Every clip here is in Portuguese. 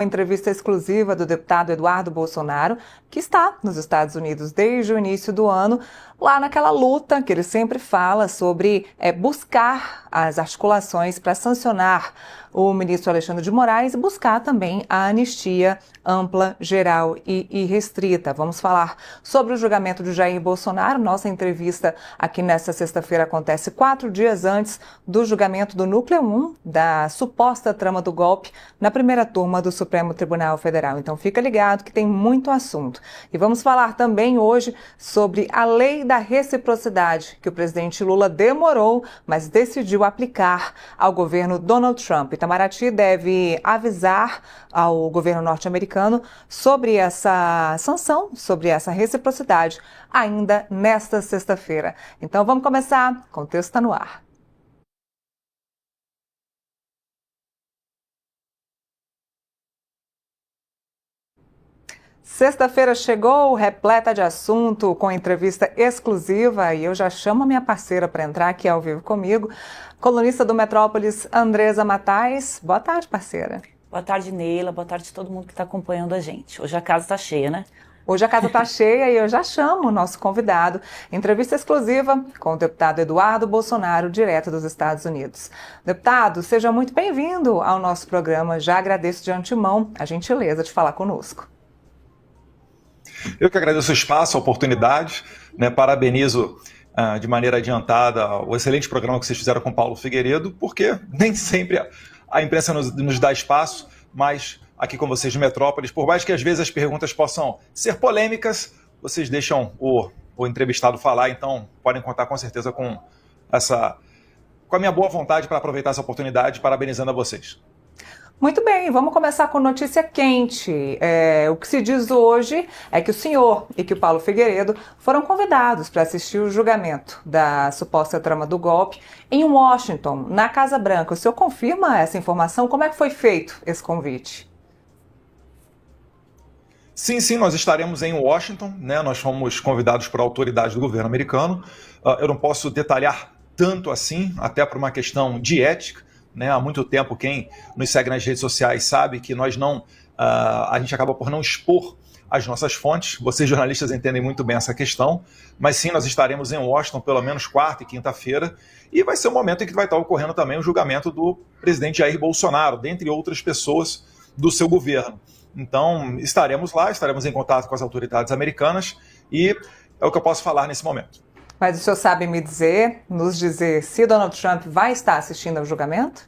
Uma entrevista exclusiva do deputado Eduardo Bolsonaro, que está nos Estados Unidos desde o início do ano, lá naquela luta que ele sempre fala sobre buscar as articulações para sancionar o ministro Alexandre de Moraes e buscar também a anistia ampla, geral e irrestrita. Vamos falar sobre o julgamento de Jair Bolsonaro. Nossa entrevista aqui nesta sexta-feira acontece 4 dias antes do julgamento do Núcleo 1 da suposta trama do golpe na primeira turma do Supremo Tribunal Federal. Então fica ligado que tem muito assunto. E vamos falar também hoje sobre a lei da reciprocidade, que o presidente Lula demorou, mas decidiu aplicar ao governo Donald Trump. Itamaraty deve avisar ao governo norte-americano sobre essa sanção, sobre essa reciprocidade, ainda nesta sexta-feira. Então vamos começar com o Texto Está no Ar. Sexta-feira chegou, repleta de assunto, com entrevista exclusiva, e eu já chamo a minha parceira para entrar aqui ao vivo comigo, colunista do Metrópolis, Andresa Matais. Boa tarde, parceira. Boa tarde, Neila. Boa tarde a todo mundo que está acompanhando a gente. Hoje a casa está cheia, né? Hoje a casa está cheia e eu já chamo o nosso convidado. Entrevista exclusiva com o deputado Eduardo Bolsonaro, direto dos Estados Unidos. Deputado, seja muito bem-vindo ao nosso programa. Já agradeço de antemão a gentileza de falar conosco. Eu que agradeço o espaço, a oportunidade, parabenizo de maneira adiantada o excelente programa que vocês fizeram com Paulo Figueiredo, porque nem sempre a imprensa nos dá espaço, mas aqui com vocês de Metrópolis, por mais que às vezes as perguntas possam ser polêmicas, vocês deixam o entrevistado falar, então podem contar com certeza com a minha boa vontade para aproveitar essa oportunidade, parabenizando a vocês. Muito bem, vamos começar com notícia quente. O que se diz hoje é que o senhor e que o Paulo Figueiredo foram convidados para assistir o julgamento da suposta trama do golpe em Washington, na Casa Branca. O senhor confirma essa informação? Como é que foi feito esse convite? Sim, nós estaremos em Washington, Nós fomos convidados por autoridades do governo americano. Eu não posso detalhar tanto assim, até por uma questão de ética. Há muito tempo, quem nos segue nas redes sociais sabe que a gente acaba por não expor as nossas fontes. Vocês jornalistas entendem muito bem essa questão, mas sim, nós estaremos em Washington pelo menos quarta e quinta-feira, e vai ser o momento em que vai estar ocorrendo também o julgamento do presidente Jair Bolsonaro, dentre outras pessoas do seu governo. Então, estaremos lá, estaremos em contato com as autoridades americanas, e é o que eu posso falar nesse momento. Mas o senhor sabe nos dizer se Donald Trump vai estar assistindo ao julgamento?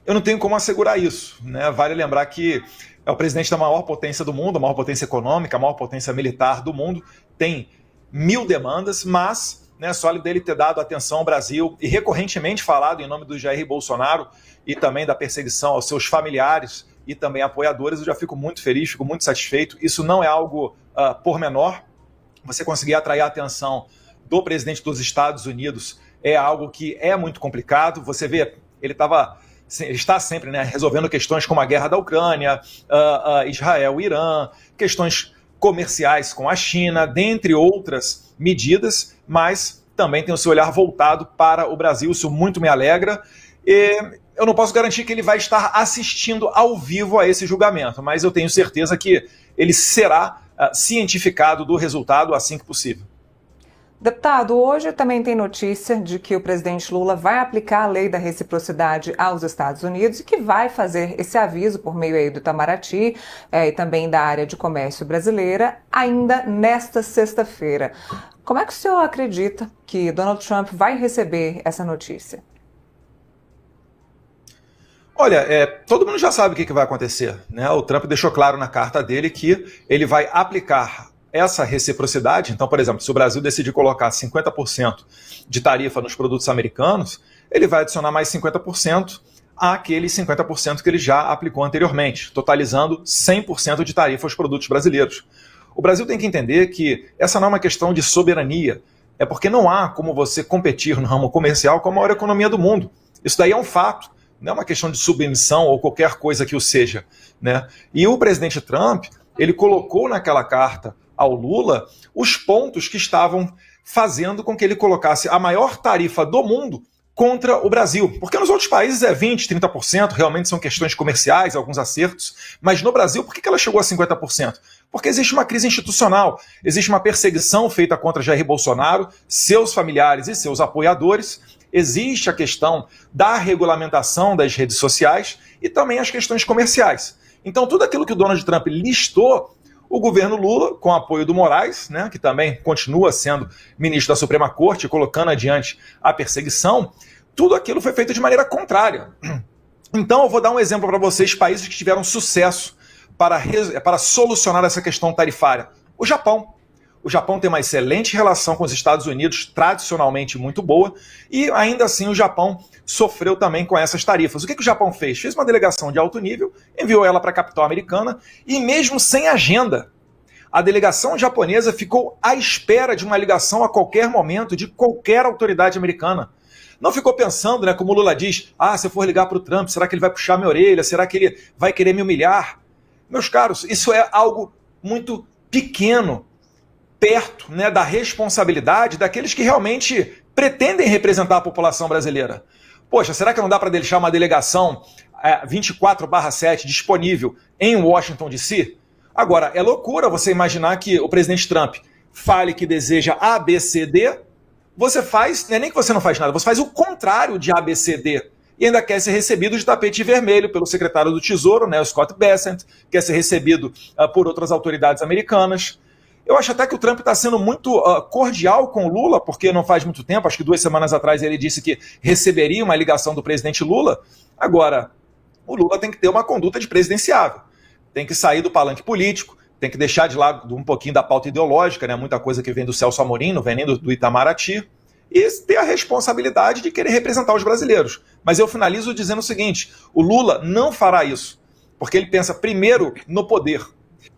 Eu não tenho como assegurar isso, Vale lembrar que é o presidente da maior potência do mundo, a maior potência econômica, a maior potência militar do mundo, tem 1000 demandas, mas só dele ter dado atenção ao Brasil e recorrentemente falado em nome do Jair Bolsonaro e também da perseguição aos seus familiares e também apoiadores, eu já fico muito feliz, fico muito satisfeito. Isso não é algo pormenor. Você conseguir atrair a atenção do presidente dos Estados Unidos é algo que é muito complicado. Você vê, ele está sempre resolvendo questões como a guerra da Ucrânia, Israel, Irã, questões comerciais com a China, dentre outras medidas, mas também tem o seu olhar voltado para o Brasil. Isso muito me alegra. E eu não posso garantir que ele vai estar assistindo ao vivo a esse julgamento, mas eu tenho certeza que ele será cientificado do resultado assim que possível. Deputado, hoje também tem notícia de que o presidente Lula vai aplicar a lei da reciprocidade aos Estados Unidos e que vai fazer esse aviso por meio aí do Itamaraty e também da área de comércio brasileira ainda nesta sexta-feira. Como é que o senhor acredita que Donald Trump vai receber essa notícia? Olha, todo mundo já sabe o que vai acontecer, O Trump deixou claro na carta dele que ele vai aplicar essa reciprocidade. Então, por exemplo, se o Brasil decidir colocar 50% de tarifa nos produtos americanos, ele vai adicionar mais 50% àqueles 50% que ele já aplicou anteriormente, totalizando 100% de tarifa aos produtos brasileiros. O Brasil tem que entender que essa não é uma questão de soberania, é porque não há como você competir no ramo comercial com a maior economia do mundo. Isso daí é um fato. Não é uma questão de submissão ou qualquer coisa que o seja, E o presidente Trump, ele colocou naquela carta ao Lula os pontos que estavam fazendo com que ele colocasse a maior tarifa do mundo contra o Brasil. Porque nos outros países é 20%, 30%, realmente são questões comerciais, alguns acertos, mas no Brasil, por que ela chegou a 50%? Porque existe uma crise institucional, existe uma perseguição feita contra Jair Bolsonaro, seus familiares e seus apoiadores, existe a questão da regulamentação das redes sociais e também as questões comerciais. Então, tudo aquilo que o Donald Trump listou, o governo Lula, com apoio do Moraes, né, que também continua sendo ministro da Suprema Corte, colocando adiante a perseguição, tudo aquilo foi feito de maneira contrária. Então, eu vou dar um exemplo para vocês, países que tiveram sucesso para solucionar essa questão tarifária. O Japão. O Japão tem uma excelente relação com os Estados Unidos, tradicionalmente muito boa, e ainda assim o Japão sofreu também com essas tarifas. O que o Japão fez? Fez uma delegação de alto nível, enviou ela para a capital americana, e mesmo sem agenda, a delegação japonesa ficou à espera de uma ligação a qualquer momento de qualquer autoridade americana. Não ficou pensando, né, como o Lula diz, se eu for ligar para o Trump, será que ele vai puxar minha orelha? Será que ele vai querer me humilhar? Meus caros, isso é algo muito pequeno, perto, né, da responsabilidade daqueles que realmente pretendem representar a população brasileira. Poxa, será que não dá para deixar uma delegação 24/7 disponível em Washington, D.C.? Agora, é loucura você imaginar que o presidente Trump fale que deseja A, B, C, D, você faz, nem que você não faz nada, você faz o contrário de A, B, C, D. E ainda quer ser recebido de tapete vermelho pelo secretário do Tesouro, né, o Scott Bessent, quer ser recebido por outras autoridades americanas. Eu acho até que o Trump está sendo muito cordial com o Lula, porque não faz muito tempo, acho que 2 semanas atrás ele disse que receberia uma ligação do presidente Lula. Agora, o Lula tem que ter uma conduta de presidenciável. Tem que sair do palanque político, tem que deixar de lado um pouquinho da pauta ideológica, né, muita coisa que vem do Celso Amorim, não vem nem do Itamaraty, e ter a responsabilidade de querer representar os brasileiros. Mas eu finalizo dizendo o seguinte, o Lula não fará isso, porque ele pensa primeiro no poder.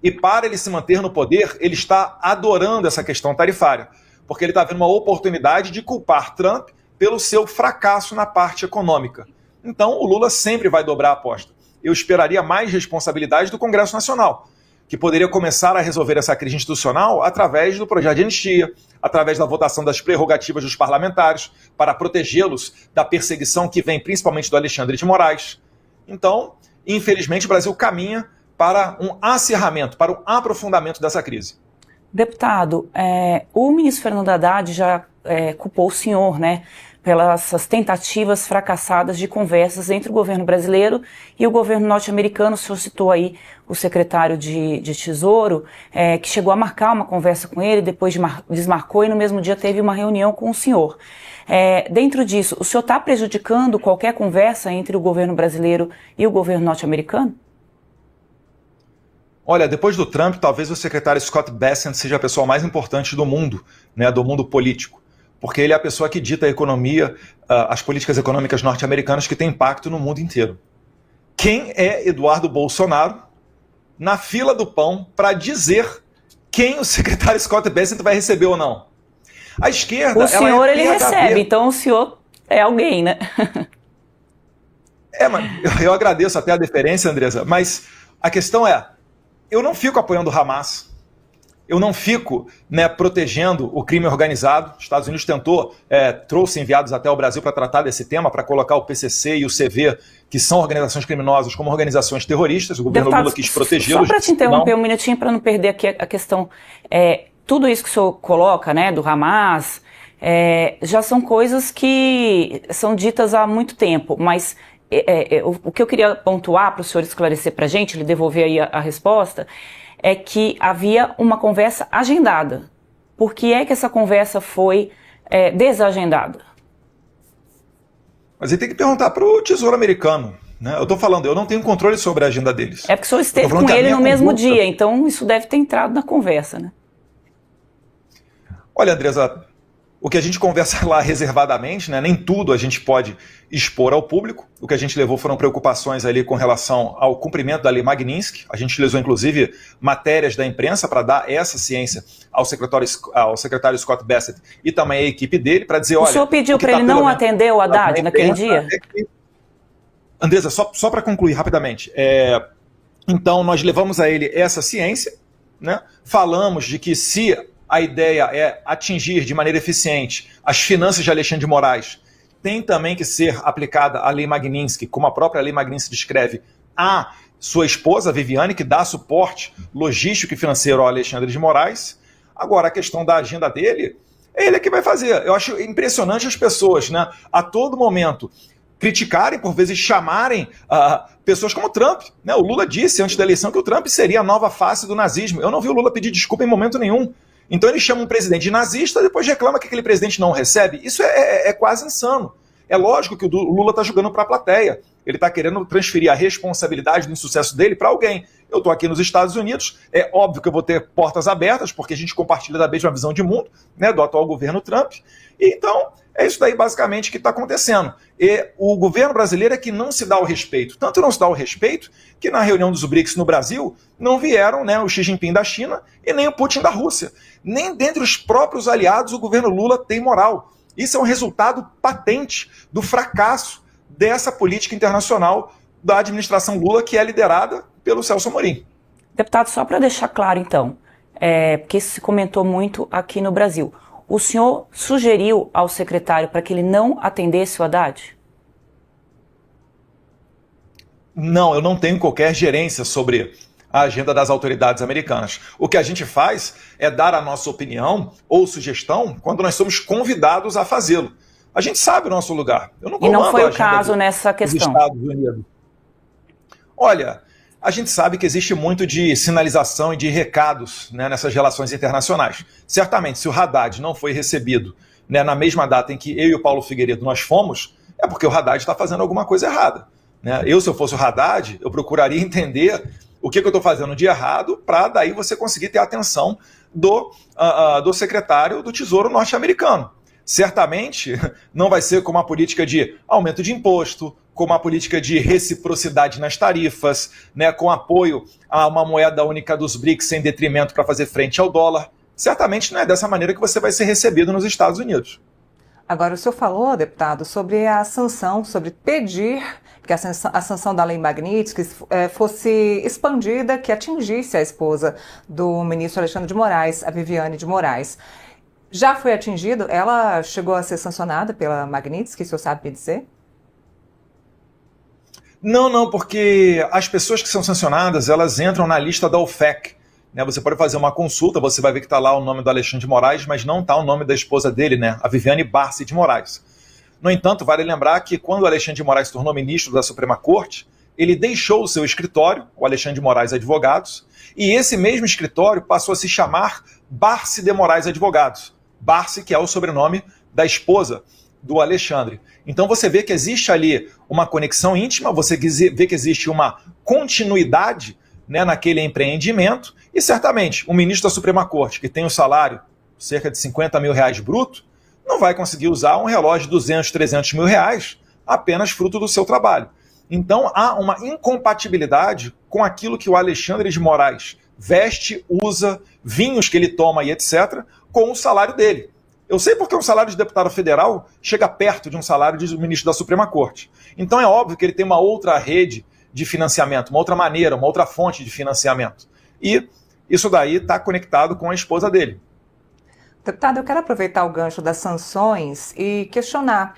E para ele se manter no poder, ele está adorando essa questão tarifária, porque ele está vendo uma oportunidade de culpar Trump pelo seu fracasso na parte econômica. Então, o Lula sempre vai dobrar a aposta. Eu esperaria mais responsabilidade do Congresso Nacional, que poderia começar a resolver essa crise institucional através do projeto de anistia, através da votação das prerrogativas dos parlamentares, para protegê-los da perseguição que vem principalmente do Alexandre de Moraes. Então, infelizmente, o Brasil caminha para um acirramento, para um aprofundamento dessa crise. Deputado, o ministro Fernando Haddad já culpou o senhor, né, pelas tentativas fracassadas de conversas entre o governo brasileiro e o governo norte-americano. O senhor citou aí o secretário de Tesouro, que chegou a marcar uma conversa com ele, depois desmarcou e no mesmo dia teve uma reunião com o senhor. Dentro disso, o senhor está prejudicando qualquer conversa entre o governo brasileiro e o governo norte-americano? Olha, depois do Trump, talvez o secretário Scott Bessent seja a pessoa mais importante do mundo, né, do mundo político, porque ele é a pessoa que dita a economia, as políticas econômicas norte-americanas que têm impacto no mundo inteiro. Quem é Eduardo Bolsonaro na fila do pão para dizer quem o secretário Scott Bessent vai receber ou não? A esquerda... O senhor, ele recebe, então o senhor é alguém, né? Mas eu agradeço até a deferência, Andresa, mas a questão é, eu não fico apoiando o Hamas, eu não fico, né, protegendo o crime organizado. Os Estados Unidos trouxe enviados até o Brasil para tratar desse tema, para colocar o PCC e o CV, que são organizações criminosas, como organizações terroristas. O governo Lula quis protegê-los. Só para te interromper um minutinho, para não perder aqui a questão. Tudo isso que o senhor coloca, né, do Hamas, já são coisas que são ditas há muito tempo, mas... o que eu queria pontuar para o senhor esclarecer para a gente, ele devolver aí a resposta, é que havia uma conversa agendada. Por que é que essa conversa foi desagendada? Mas ele tem que perguntar para o Tesouro Americano, né? Eu estou falando, eu não tenho controle sobre a agenda deles. É porque o senhor esteve com ele no mesmo dia, então isso deve ter entrado na conversa, né? Olha, Andresa, o que a gente conversa lá reservadamente, né, nem tudo a gente pode expor ao público. O que a gente levou foram preocupações ali com relação ao cumprimento da Lei Magnitsky. A gente utilizou, inclusive, matérias da imprensa para dar essa ciência ao secretário Scott Bessent e também à equipe dele, para dizer, olha... O senhor pediu para ele não atender o Haddad naquele dia? Andresa, só para concluir rapidamente. Então, nós levamos a ele essa ciência, né? Falamos de que se a ideia é atingir de maneira eficiente as finanças de Alexandre de Moraes, tem também que ser aplicada a Lei Magnitsky, como a própria Lei Magnitsky descreve, a sua esposa, Viviane, que dá suporte logístico e financeiro ao Alexandre de Moraes. Agora, a questão da agenda dele, é ele que vai fazer. Eu acho impressionante as pessoas, né, a todo momento criticarem, por vezes chamarem pessoas como Trump. Né? O Lula disse antes da eleição que o Trump seria a nova face do nazismo. Eu não vi o Lula pedir desculpa em momento nenhum. Então ele chama um presidente de nazista e depois reclama que aquele presidente não recebe. Isso é quase insano. É lógico que o Lula está jogando para a plateia. Ele está querendo transferir a responsabilidade do insucesso dele para alguém. Eu estou aqui nos Estados Unidos, é óbvio que eu vou ter portas abertas, porque a gente compartilha da mesma visão de mundo, né, do atual governo Trump. E então, é isso daí basicamente que está acontecendo. E o governo brasileiro é que não se dá o respeito. Tanto não se dá o respeito que na reunião dos BRICS no Brasil não vieram, né, o Xi Jinping da China e nem o Putin da Rússia. Nem dentre os próprios aliados o governo Lula tem moral. Isso é um resultado patente do fracasso dessa política internacional da administração Lula, que é liderada pelo Celso Amorim. Deputado, só para deixar claro então, porque isso se comentou muito aqui no Brasil, o senhor sugeriu ao secretário para que ele não atendesse o Haddad? Não, eu não tenho qualquer gerência sobre a agenda das autoridades americanas. O que a gente faz é dar a nossa opinião ou sugestão quando nós somos convidados a fazê-lo. A gente sabe o nosso lugar. Eu não comando e não foi a o caso nessa questão? Estados Unidos. Olha, a gente sabe que existe muito de sinalização e de recados, né, nessas relações internacionais. Certamente, se o Haddad não foi recebido, né, na mesma data em que eu e o Paulo Figueiredo nós fomos, é porque o Haddad está fazendo alguma coisa errada. Né? Se eu fosse o Haddad, eu procuraria entender o que eu estou fazendo de errado para daí você conseguir ter a atenção do secretário do Tesouro norte-americano. Certamente não vai ser como a política de aumento de imposto, como a política de reciprocidade nas tarifas, né, com apoio a uma moeda única dos BRICS em detrimento para fazer frente ao dólar. Certamente não é dessa maneira que você vai ser recebido nos Estados Unidos. Agora, o senhor falou, deputado, sobre a sanção, sobre pedir que a sanção da Lei Magnitsky fosse expandida, que atingisse a esposa do ministro Alexandre de Moraes, a Viviane de Moraes. Já foi atingido? Ela chegou a ser sancionada pela Magnitsky, o senhor sabe me dizer? Não, porque as pessoas que são sancionadas, elas entram na lista da OFAC. Né? Você pode fazer uma consulta, você vai ver que está lá o nome do Alexandre de Moraes, mas não está o nome da esposa dele, né? A Viviane Barsi de Moraes. No entanto, vale lembrar que quando o Alexandre de Moraes se tornou ministro da Suprema Corte, ele deixou o seu escritório, o Alexandre de Moraes Advogados, e esse mesmo escritório passou a se chamar Barsi de Moraes Advogados. Barsi, que é o sobrenome da esposa do Alexandre. Então você vê que existe ali uma conexão íntima, você vê que existe uma continuidade, né, naquele empreendimento, e certamente um ministro da Suprema Corte que tem um salário cerca de 50 mil reais bruto, não vai conseguir usar um relógio de 200, 300 mil reais apenas fruto do seu trabalho. Então há uma incompatibilidade com aquilo que o Alexandre de Moraes veste, usa, vinhos que ele toma e etc., com o salário dele. Eu sei porque um salário de deputado federal chega perto de um salário de ministro da Suprema Corte. Então é óbvio que ele tem uma outra rede de financiamento, uma outra maneira, uma outra fonte de financiamento. E isso daí está conectado com a esposa dele. Deputado, eu quero aproveitar o gancho das sanções e questionar.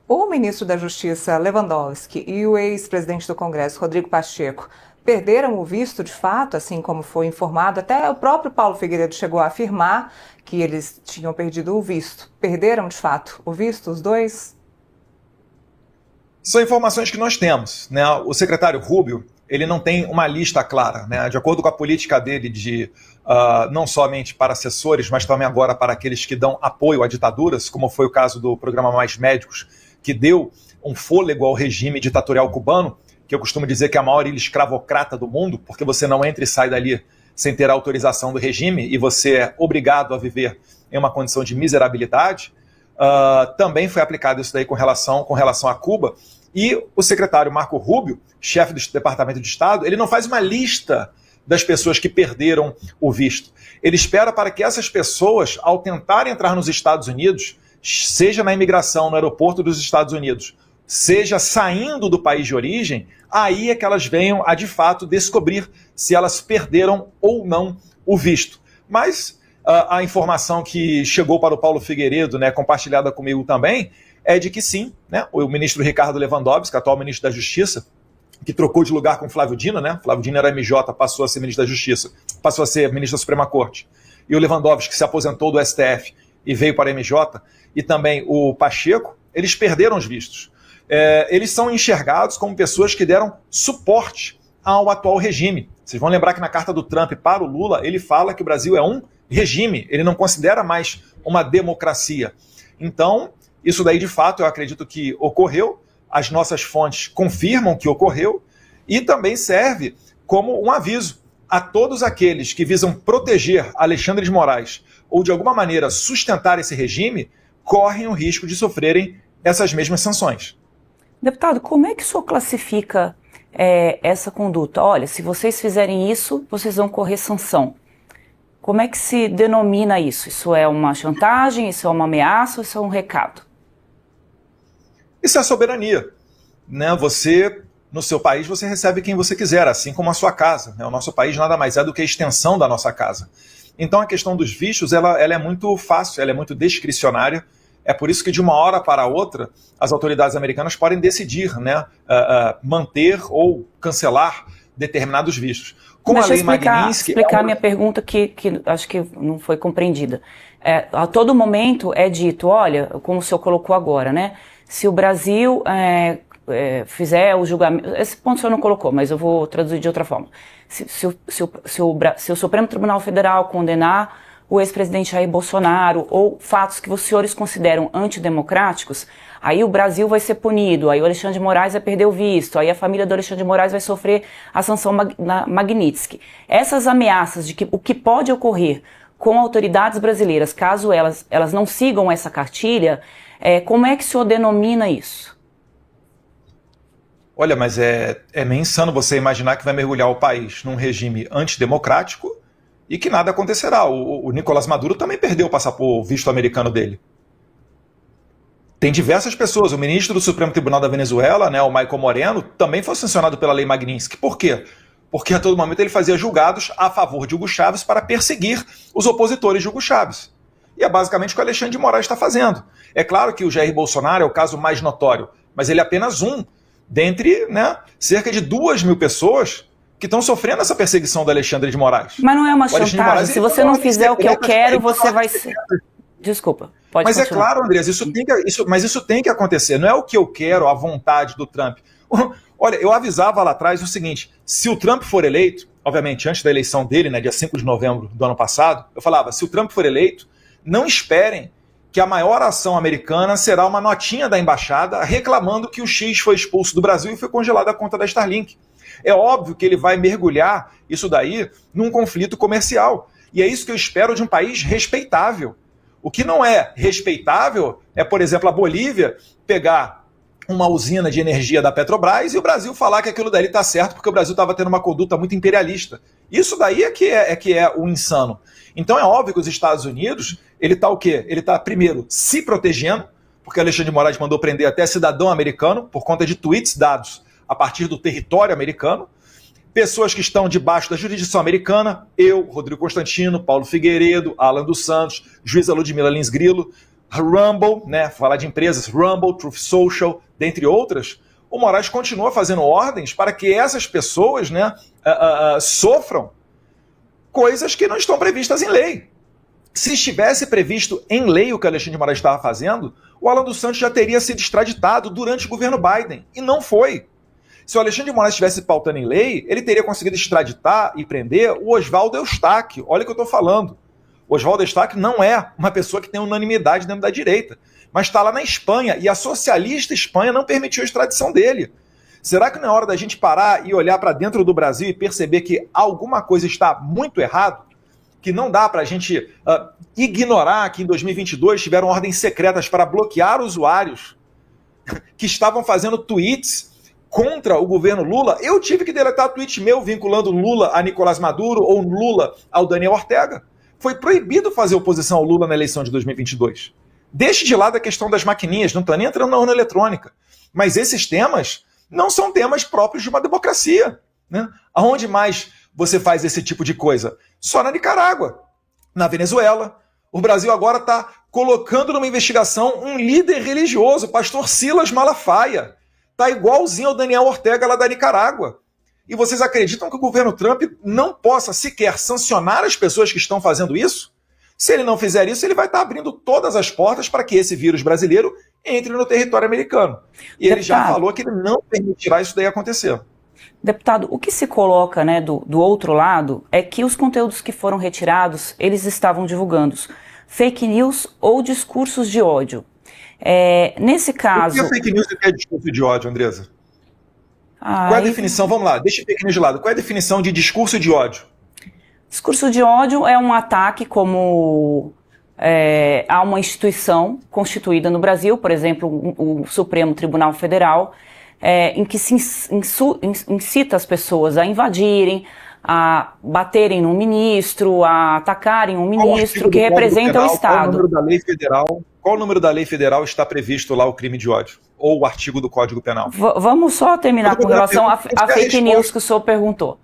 O ministro da Justiça, Lewandowski, e o ex-presidente do Congresso, Rodrigo Pacheco, perderam o visto de fato, assim como foi informado? Até o próprio Paulo Figueiredo chegou a afirmar que eles tinham perdido o visto. Perderam de fato o visto, os dois? São informações que nós temos. Né? O secretário Rubio, ele não tem uma lista clara. Né? De acordo com a política dele de não somente para assessores, mas também agora para aqueles que dão apoio a ditaduras, como foi o caso do programa Mais Médicos, que deu um fôlego ao regime ditatorial cubano, que eu costumo dizer que é a maior ilha escravocrata do mundo, porque você não entra e sai dali sem ter autorização do regime e você é obrigado a viver em uma condição de miserabilidade. Também foi aplicado isso daí com relação a Cuba. E o secretário Marco Rubio, chefe do Departamento de Estado, ele não faz uma lista das pessoas que perderam o visto. Ele espera para que essas pessoas, ao tentarem entrar nos Estados Unidos, seja na imigração, no aeroporto dos Estados Unidos, seja saindo do país de origem, aí é que elas venham a, de fato, descobrir se elas perderam ou não o visto. Mas a informação que chegou para o Paulo Figueiredo, né, compartilhada comigo também, é de que sim, né, o ministro Ricardo Lewandowski, atual ministro da Justiça, que trocou de lugar com Flávio Dino, né? Flávio Dino era MJ, passou a ser ministro da Justiça, passou a ser ministro da Suprema Corte. E o Lewandowski, que se aposentou do STF e veio para a MJ, e também o Pacheco, eles perderam os vistos. Eles são enxergados como pessoas que deram suporte ao atual regime. Vocês vão lembrar que na carta do Trump para o Lula, ele fala que o Brasil é um regime, ele não considera mais uma democracia. Então, isso daí de fato eu acredito que ocorreu, as nossas fontes confirmam que ocorreu, e também serve como um aviso a todos aqueles que visam proteger Alexandre de Moraes ou de alguma maneira sustentar esse regime, correm o risco de sofrerem essas mesmas sanções. Deputado, como é que o senhor classifica essa conduta? Olha, se vocês fizerem isso, vocês vão correr sanção. Como é que se denomina isso? Isso é uma chantagem, isso é uma ameaça ou isso é um recado? Isso é soberania, né? Você, no seu país, você recebe quem você quiser, assim como a sua casa, né? O nosso país nada mais é do que a extensão da nossa casa. Então a questão dos vistos, ela é muito fácil, ela é muito discricionária. É por isso que de uma hora para outra, as autoridades americanas podem decidir, né, manter ou cancelar determinados vistos. Com Deixa a lei eu explicar Magnitsky... a minha pergunta que acho que não foi compreendida. A todo momento é dito, olha, como o senhor colocou agora, né? Se o Brasil fizer o julgamento... Esse ponto o senhor não colocou, mas eu vou traduzir de outra forma. Se o Supremo Tribunal Federal condenar o ex-presidente Jair Bolsonaro ou fatos que os senhores consideram antidemocráticos, aí o Brasil vai ser punido, aí o Alexandre de Moraes vai perder o visto, aí a família do Alexandre de Moraes vai sofrer a sanção Magnitsky. Essas ameaças de que o que pode ocorrer com autoridades brasileiras, caso elas não sigam essa cartilha, como é que o senhor denomina isso? Olha, mas é meio insano você imaginar que vai mergulhar o país num regime antidemocrático e que nada acontecerá. O Nicolás Maduro também perdeu o visto americano dele. Tem diversas pessoas. O ministro do Supremo Tribunal da Venezuela, né, o Michael Moreno, também foi sancionado pela lei Magnitsky. Por quê? Porque a todo momento ele fazia julgados a favor de Hugo Chávez para perseguir os opositores de Hugo Chávez. E é basicamente o que o Alexandre de Moraes está fazendo. É claro que o Jair Bolsonaro é o caso mais notório, mas ele é apenas um dentre, né, cerca de 2.000 pessoas que estão sofrendo essa perseguição do Alexandre de Moraes. Mas não é uma chantagem? Se você não fizer o que eu quero, você vai ser... Desculpa, pode Mas continuar. É claro, Andrés, isso tem que acontecer. Não é o que eu quero, a vontade do Trump. Olha, eu avisava lá atrás o seguinte, se o Trump for eleito, obviamente antes da eleição dele, né, dia 5 de novembro do ano passado, eu falava, se o Trump for eleito, não esperem que a maior ação americana será uma notinha da embaixada reclamando que o X foi expulso do Brasil e foi congelada a conta da Starlink. É óbvio que ele vai mergulhar isso daí num conflito comercial. E é isso que eu espero de um país respeitável. O que não é respeitável é, por exemplo, a Bolívia pegar uma usina de energia da Petrobras e o Brasil falar que aquilo dali está certo porque o Brasil estava tendo uma conduta muito imperialista. Isso daí é que é o insano. Então é óbvio que os Estados Unidos, ele está o quê? Ele está, primeiro, se protegendo, porque Alexandre de Moraes mandou prender até cidadão americano por conta de tweets dados a partir do território americano, pessoas que estão debaixo da jurisdição americana, eu, Rodrigo Constantino, Paulo Figueiredo, Alan dos Santos, juíza Ludmila Lins Grilo, Rumble, né, falar de empresas, Rumble, Truth Social, dentre outras, o Moraes continua fazendo ordens para que essas pessoas, né, sofram coisas que não estão previstas em lei. Se estivesse previsto em lei o que Alexandre de Moraes estava fazendo, o Alan dos Santos já teria sido extraditado durante o governo Biden, e não foi. Se o Alexandre de Moraes estivesse pautando em lei, ele teria conseguido extraditar e prender o Oswaldo Eustáquio. Olha o que eu estou falando. O Oswaldo Eustáquio não é uma pessoa que tem unanimidade dentro da direita, mas está lá na Espanha, e a socialista Espanha não permitiu a extradição dele. Será que não é hora da gente parar e olhar para dentro do Brasil e perceber que alguma coisa está muito errado? Que não dá para a gente ignorar que em 2022 tiveram ordens secretas para bloquear usuários que estavam fazendo tweets contra o governo Lula. Eu tive que deletar tweet meu vinculando Lula a Nicolás Maduro ou Lula ao Daniel Ortega. Foi proibido fazer oposição ao Lula na eleição de 2022. Deixe de lado a questão das maquininhas, não está nem entrando na urna eletrônica. Mas esses temas não são temas próprios de uma democracia, né? Aonde mais você faz esse tipo de coisa? Só na Nicarágua. Na Venezuela, O Brasil agora está colocando numa investigação um líder religioso, o pastor Silas Malafaia. Está igualzinho ao Daniel Ortega lá da Nicarágua. E vocês acreditam que o governo Trump não possa sequer sancionar as pessoas que estão fazendo isso? Se ele não fizer isso, ele vai estar abrindo todas as portas para que esse vírus brasileiro entre no território americano. E ele já falou que ele não permitirá isso daí acontecer. Deputado, o que se coloca, né, do outro lado é que os conteúdos que foram retirados, eles estavam divulgando fake news ou discursos de ódio. Nesse caso... O que é fake news e o que é discurso de ódio, Andressa? Qual é a definição? Vamos lá, deixa o fake news de lado. Qual é a definição de discurso de ódio? Discurso de ódio é um ataque a uma instituição constituída no Brasil, por exemplo, o Supremo Tribunal Federal, em que se incita as pessoas a invadirem, a baterem num ministro, a atacarem um ministro que representa o Estado. Qual o número da lei federal está previsto lá o crime de ódio? Ou o artigo do Código Penal? Vamos só terminar com relação a fake news que o senhor perguntou.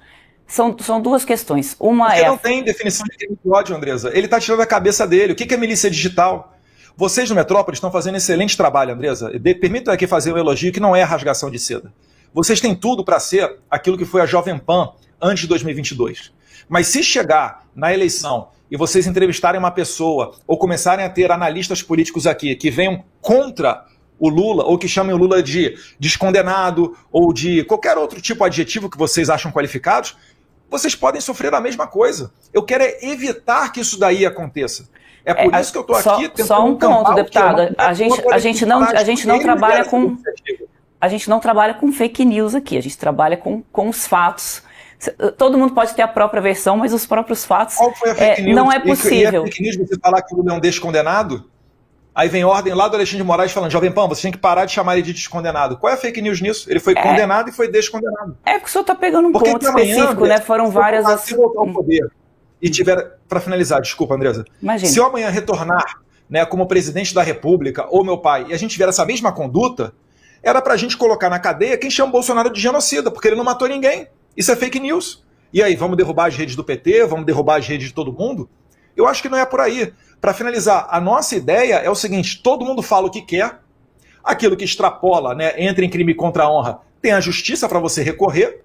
São duas questões. Uma Porque não tem definição de crime de ódio, Andressa. Ele está tirando a cabeça dele. O que é milícia digital? Vocês no Metrópole estão fazendo excelente trabalho, Andressa. Permitam aqui fazer um elogio que não é rasgação de seda. Vocês têm tudo para ser aquilo que foi a Jovem Pan antes de 2022. Mas se chegar na eleição e vocês entrevistarem uma pessoa ou começarem a ter analistas políticos aqui que venham contra o Lula, ou que chamem o Lula de descondenado, ou de qualquer outro tipo de adjetivo que vocês acham qualificados, vocês podem sofrer a mesma coisa. Eu quero evitar que isso daí aconteça. É por isso que eu estou aqui tentando... Só um ponto, deputado. A gente não trabalha com... A gente não trabalha com fake news aqui, a gente trabalha com os fatos. Todo mundo pode ter a própria versão, mas os próprios fatos... Qual foi a fake news? Não é possível. E é fake news você falar que o Lula é um descondenado? Aí vem ordem lá do Alexandre de Moraes falando, Jovem Pan, você tem que parar de chamar ele de descondenado. Qual é a fake news nisso? Ele foi condenado e foi descondenado. É porque o senhor está pegando um ponto específico, né? Foram várias... Se voltar ao poder e tiver... Para finalizar, desculpa, Andressa. Imagina. Se eu amanhã retornar, né, como presidente da República ou meu pai, e a gente tiver essa mesma conduta, era pra gente colocar na cadeia quem chama o Bolsonaro de genocida, porque ele não matou ninguém. Isso é fake news. E aí, vamos derrubar as redes do PT? Vamos derrubar as redes de todo mundo? Eu acho que não é por aí. Para finalizar, a nossa ideia é o seguinte, todo mundo fala o que quer, aquilo que extrapola, né, entra em crime contra a honra, tem a justiça para você recorrer,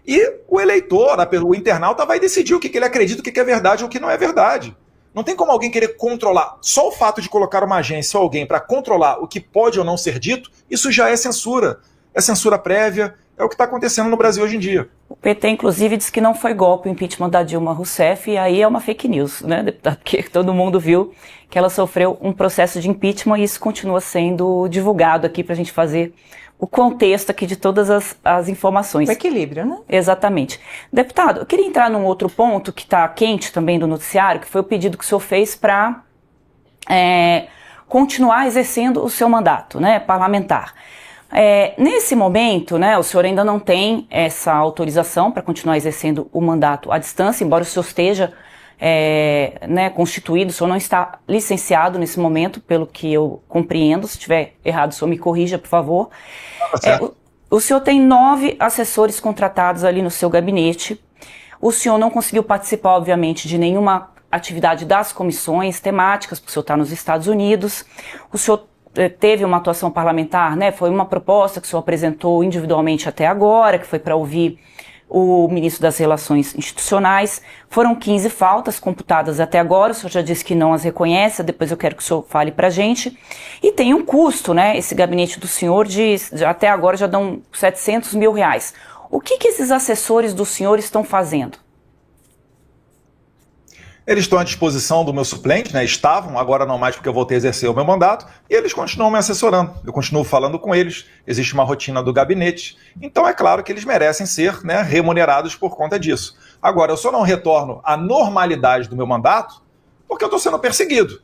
e o eleitor, o internauta vai decidir o que ele acredita, o que é verdade ou o que não é verdade. Não tem como alguém querer controlar. Só o fato de colocar uma agência ou alguém para controlar o que pode ou não ser dito, isso já é censura. É censura prévia, é o que está acontecendo no Brasil hoje em dia. O PT, inclusive, disse que não foi golpe o impeachment da Dilma Rousseff, e aí é uma fake news, né, deputado? Porque todo mundo viu que ela sofreu um processo de impeachment e isso continua sendo divulgado aqui para a gente fazer o contexto aqui de todas as informações. O equilíbrio, né? Exatamente. Deputado, eu queria entrar num outro ponto que está quente também do noticiário, que foi o pedido que o senhor fez para continuar exercendo o seu mandato, né, parlamentar. Nesse momento, né, o senhor ainda não tem essa autorização para continuar exercendo o mandato à distância, embora o senhor esteja né, constituído, o senhor não está licenciado nesse momento, pelo que eu compreendo. Se estiver errado, o senhor me corrija, por favor. O senhor tem 9 assessores contratados ali no seu gabinete. O senhor não conseguiu participar, obviamente, de nenhuma atividade das comissões temáticas, porque o senhor está nos Estados Unidos. O senhor teve uma atuação parlamentar, né? Foi uma proposta que o senhor apresentou individualmente até agora, que foi para ouvir o ministro das Relações Institucionais. Foram 15 faltas computadas até agora, o senhor já disse que não as reconhece, depois eu quero que o senhor fale para a gente. E tem um custo, né? Esse gabinete do senhor, até agora já dão 700 mil reais. O que esses assessores do senhor estão fazendo? Eles estão à disposição do meu suplente, né? Estavam, agora não mais porque eu voltei a exercer o meu mandato, e eles continuam me assessorando. Eu continuo falando com eles, existe uma rotina do gabinete, então é claro que eles merecem ser, né, remunerados por conta disso. Agora, eu só não retorno à normalidade do meu mandato porque eu estou sendo perseguido,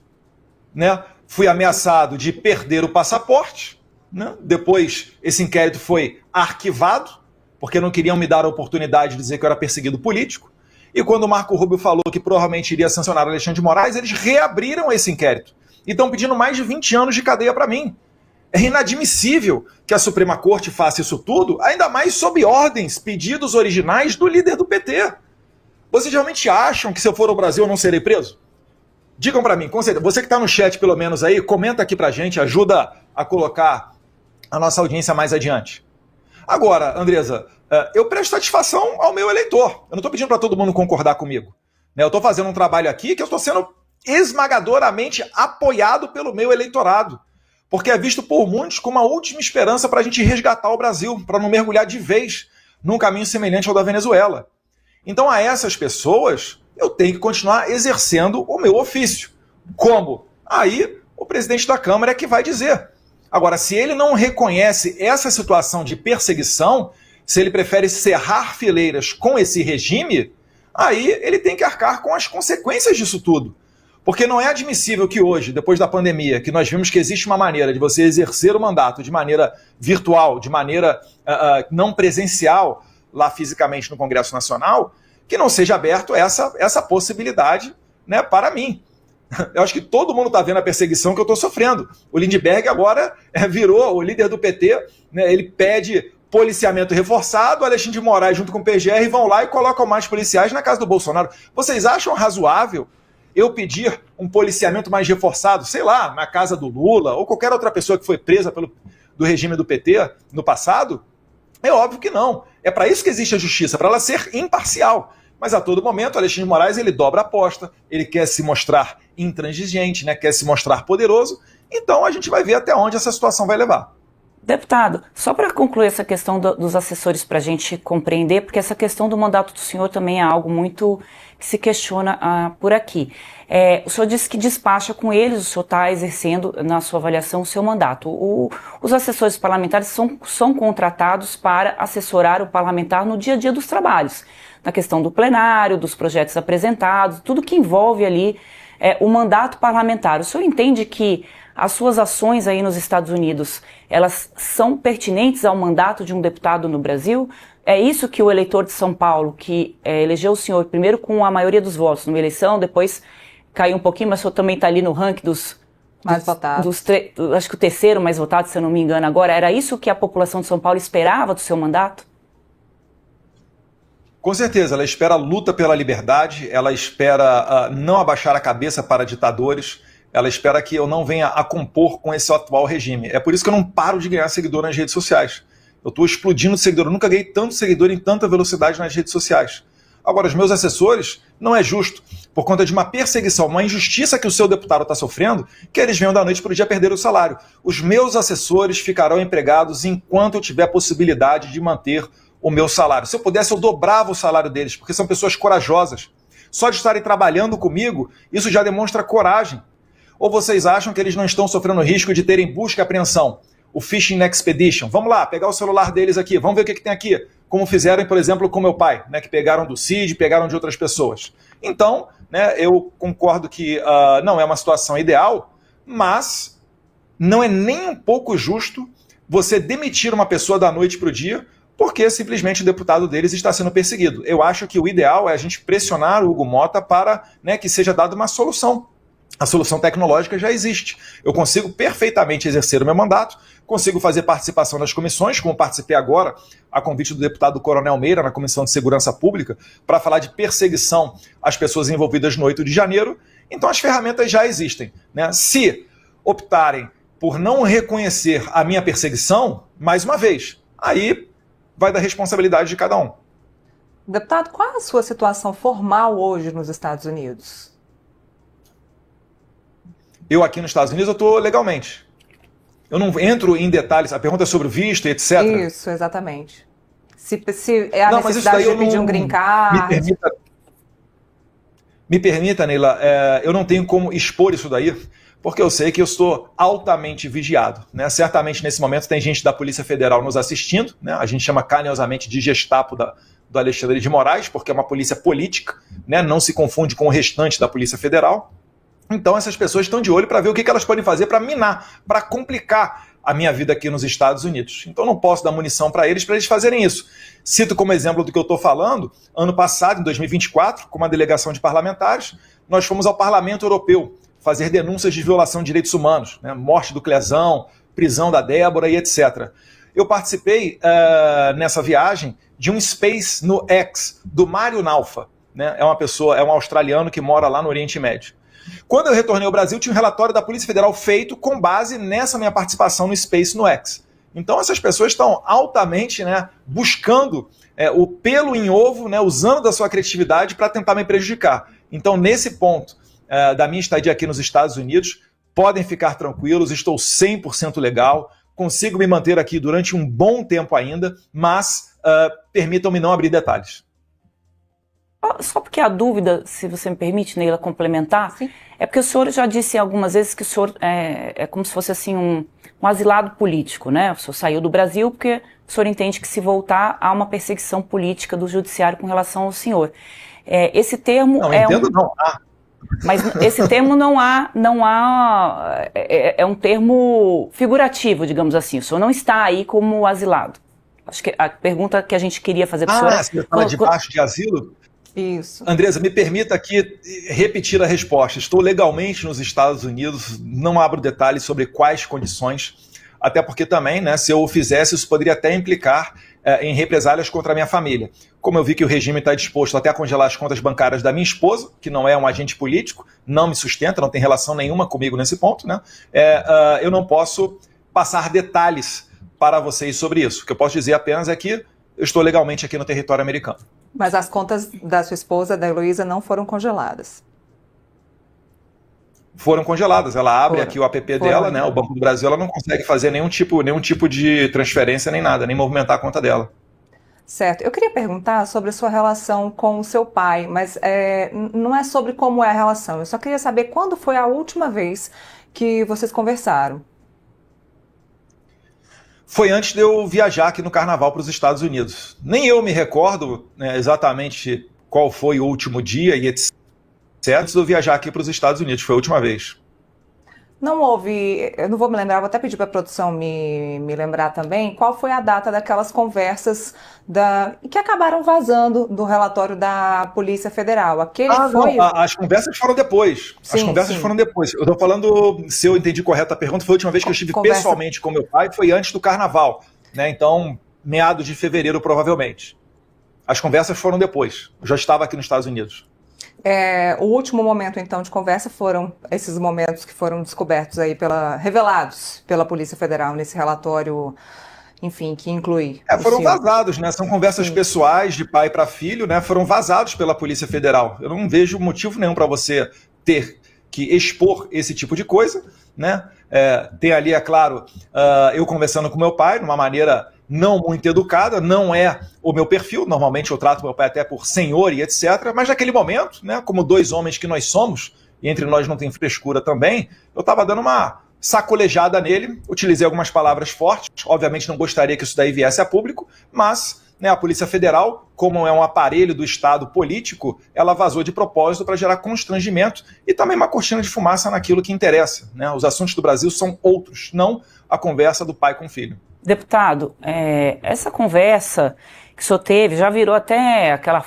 né? Fui ameaçado de perder o passaporte, né? Depois esse inquérito foi arquivado, porque não queriam me dar a oportunidade de dizer que eu era perseguido político. E quando o Marco Rubio falou que provavelmente iria sancionar o Alexandre de Moraes, eles reabriram esse inquérito. E estão pedindo mais de 20 anos de cadeia para mim. É inadmissível que a Suprema Corte faça isso tudo, ainda mais sob ordens, pedidos originais do líder do PT. Vocês realmente acham que se eu for ao Brasil eu não serei preso? Digam para mim, você que está no chat pelo menos aí, comenta aqui para a gente, ajuda a colocar a nossa audiência mais adiante. Agora, Andresa, eu presto satisfação ao meu eleitor. Eu não estou pedindo para todo mundo concordar comigo. Eu estou fazendo um trabalho aqui que eu estou sendo esmagadoramente apoiado pelo meu eleitorado, porque é visto por muitos como a última esperança para a gente resgatar o Brasil, para não mergulhar de vez num caminho semelhante ao da Venezuela. Então, a essas pessoas, eu tenho que continuar exercendo o meu ofício. Como? Aí, o presidente da Câmara é que vai dizer. Agora, se ele não reconhece essa situação de perseguição, se ele prefere cerrar fileiras com esse regime, aí ele tem que arcar com as consequências disso tudo. Porque não é admissível que hoje, depois da pandemia, que nós vimos que existe uma maneira de você exercer o mandato de maneira virtual, de maneira não presencial, lá fisicamente no Congresso Nacional, que não seja aberto essa possibilidade, né, para mim. Eu acho que todo mundo está vendo a perseguição que eu estou sofrendo. O Lindbergh agora virou o líder do PT, né, ele pede policiamento reforçado, o Alexandre de Moraes junto com o PGR vão lá e colocam mais policiais na casa do Bolsonaro. Vocês acham razoável eu pedir um policiamento mais reforçado, sei lá, na casa do Lula ou qualquer outra pessoa que foi presa do regime do PT no passado? É óbvio que não. É para isso que existe a justiça, para ela ser imparcial. Mas a todo momento, o Alexandre de Moraes ele dobra a aposta, ele quer se mostrar intransigente, né, quer se mostrar poderoso. Então a gente vai ver até onde essa situação vai levar. Deputado, só para concluir essa questão dos assessores para a gente compreender, porque essa questão do mandato do senhor também é algo muito que se questiona por aqui. O senhor disse que despacha com eles, o senhor está exercendo na sua avaliação o seu mandato. Os assessores parlamentares são contratados para assessorar o parlamentar no dia a dia dos trabalhos, na questão do plenário, dos projetos apresentados, tudo que envolve ali o mandato parlamentar. O senhor entende que as suas ações aí nos Estados Unidos, elas são pertinentes ao mandato de um deputado no Brasil? É isso que o eleitor de São Paulo, que elegeu o senhor primeiro com a maioria dos votos numa eleição, depois caiu um pouquinho, mas o senhor também está ali no ranking dos mais votados. Acho que o terceiro mais votado, se eu não me engano agora. Era isso que a população de São Paulo esperava do seu mandato? Com certeza, ela espera luta pela liberdade, ela espera não abaixar a cabeça para ditadores, ela espera que eu não venha a compor com esse atual regime. É por isso que eu não paro de ganhar seguidor nas redes sociais. Eu estou explodindo de seguidor, eu nunca ganhei tanto seguidor em tanta velocidade nas redes sociais. Agora, os meus assessores, não é justo, por conta de uma perseguição, uma injustiça que o seu deputado está sofrendo, que eles venham da noite para o dia perder o salário. Os meus assessores ficarão empregados enquanto eu tiver possibilidade de manter o meu salário. Se eu pudesse, eu dobrava o salário deles, porque são pessoas corajosas. Só de estarem trabalhando comigo, isso já demonstra coragem. Ou vocês acham que eles não estão sofrendo risco de terem busca e apreensão? O Fishing Expedition. Vamos lá, pegar o celular deles aqui, vamos ver o que tem aqui. Como fizeram, por exemplo, com meu pai, né, que pegaram do CID, pegaram de outras pessoas. Então, né, eu concordo que não é uma situação ideal, mas não é nem um pouco justo você demitir uma pessoa da noite para o dia porque simplesmente o deputado deles está sendo perseguido. Eu acho que o ideal é a gente pressionar o Hugo Mota para, né, que seja dada uma solução. A solução tecnológica já existe. Eu consigo perfeitamente exercer o meu mandato, consigo fazer participação nas comissões, como participei agora, a convite do deputado Coronel Meira, na Comissão de Segurança Pública, para falar de perseguição às pessoas envolvidas no 8 de janeiro. Então as ferramentas já existem, né? Se optarem por não reconhecer a minha perseguição, mais uma vez, aí vai da responsabilidade de cada um. Deputado, qual é a sua situação formal hoje nos Estados Unidos? Eu aqui nos Estados Unidos eu estou legalmente. Eu não entro em detalhes, a pergunta é sobre o visto, etc. Isso, exatamente. Se é a necessidade de pedir um green card... Me permita, Neila, eu não tenho como expor isso daí, porque eu sei que eu estou altamente vigiado, né? Certamente nesse momento tem gente da Polícia Federal nos assistindo, né? A gente chama carinhosamente de Gestapo do Alexandre de Moraes, porque é uma polícia política, né? Não se confunde com o restante da Polícia Federal. Então essas pessoas estão de olho para ver o que elas podem fazer para minar, para complicar a minha vida aqui nos Estados Unidos. Então não posso dar munição para eles fazerem isso. Cito como exemplo do que eu estou falando, ano passado, em 2024, com uma delegação de parlamentares, nós fomos ao Parlamento Europeu fazer denúncias de violação de direitos humanos, né? Morte do Clezão, prisão da Débora e etc. Eu participei nessa viagem de um Space no X, do Mário Naufa, né? É um australiano que mora lá no Oriente Médio. Quando eu retornei ao Brasil, tinha um relatório da Polícia Federal feito com base nessa minha participação no Space no X. Então essas pessoas estão altamente, né, buscando o pelo em ovo, né, usando da sua criatividade para tentar me prejudicar. Então, nesse ponto da minha estadia aqui nos Estados Unidos, podem ficar tranquilos, estou 100% legal, consigo me manter aqui durante um bom tempo ainda, mas permitam-me não abrir detalhes. Só porque a dúvida, se você me permite, Neila, complementar, Sim. é porque o senhor já disse algumas vezes que o senhor é como se fosse assim um asilado político, né? O senhor saiu do Brasil porque o senhor entende que se voltar há uma perseguição política do judiciário com relação ao senhor. Esse termo não, entendo, não há. Mas esse termo não há é um termo figurativo, digamos assim. O senhor não está aí como asilado. Acho que a pergunta que a gente queria fazer para o senhor é... Você fala debaixo de asilo? Isso. Andresa, me permita aqui repetir a resposta. Estou legalmente nos Estados Unidos, não abro detalhes sobre quais condições, até porque também, né, se eu o fizesse, isso poderia até implicar em represálias contra a minha família. Como eu vi que o regime está disposto até a congelar as contas bancárias da minha esposa, que não é um agente político, não me sustenta, não tem relação nenhuma comigo nesse ponto, né, eu não posso passar detalhes para vocês sobre isso. O que eu posso dizer apenas é que eu estou legalmente aqui no território americano. Mas as contas da sua esposa, da Heloísa, não foram congeladas? Foram congeladas. Ela abre aqui o app dela, né? O Banco do Brasil, ela não consegue fazer nenhum tipo de transferência nem nada, nem movimentar a conta dela. Certo. Eu queria perguntar sobre a sua relação com o seu pai, mas não é sobre como é a relação. Eu só queria saber quando foi a última vez que vocês conversaram. Foi antes de eu viajar aqui no Carnaval para os Estados Unidos. Nem eu me recordo, né, exatamente qual foi o último dia e etc. Antes de eu viajar aqui para os Estados Unidos, foi a última vez. Não houve, eu não vou me lembrar, vou até pedir para a produção me lembrar também, qual foi a data daquelas conversas que acabaram vazando do relatório da Polícia Federal. Não, as conversas foram depois. Sim, as conversas sim. foram depois. Eu estou falando, se eu entendi correto a pergunta, foi a última vez que eu estive pessoalmente com meu pai, foi antes do Carnaval, né? Então, meados de fevereiro, provavelmente. As conversas foram depois. Eu já estava aqui nos Estados Unidos. O último momento, então, de conversa foram esses momentos que foram descobertos aí, revelados pela Polícia Federal nesse relatório, enfim, que inclui... Foram vazados, né? São conversas pessoais de pai para filho, né? Foram vazados pela Polícia Federal. Eu não vejo motivo nenhum para você ter que expor esse tipo de coisa, né? Tem ali, é claro, eu conversando com meu pai, de uma maneira não muito educada, não é o meu perfil, normalmente eu trato meu pai até por senhor e etc, mas naquele momento, né, como dois homens que nós somos, e entre nós não tem frescura também, eu estava dando uma sacolejada nele, utilizei algumas palavras fortes, obviamente não gostaria que isso daí viesse a público, mas, né, a Polícia Federal, como é um aparelho do Estado político, ela vazou de propósito para gerar constrangimento e também uma cortina de fumaça naquilo que interessa, né? Os assuntos do Brasil são outros, não a conversa do pai com o filho. Deputado, essa conversa que o senhor teve já virou até aquelas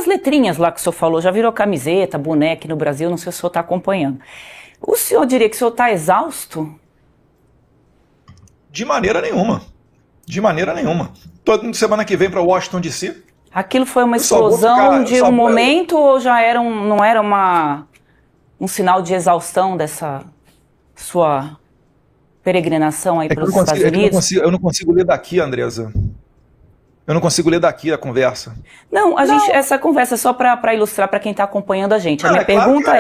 letrinhas lá que o senhor falou, já virou camiseta, boné aqui no Brasil, não sei se o senhor está acompanhando. O senhor diria que o senhor está exausto? De maneira nenhuma. De maneira nenhuma. Toda semana que vem para Washington, D.C. Aquilo foi uma explosão de um momento ou já não era um sinal de exaustão dessa sua peregrinação aí para os Estados Unidos? Eu não consigo ler daqui, Andresa. Eu não consigo ler daqui a conversa. Não, essa conversa é só para ilustrar para quem está acompanhando a gente. A minha pergunta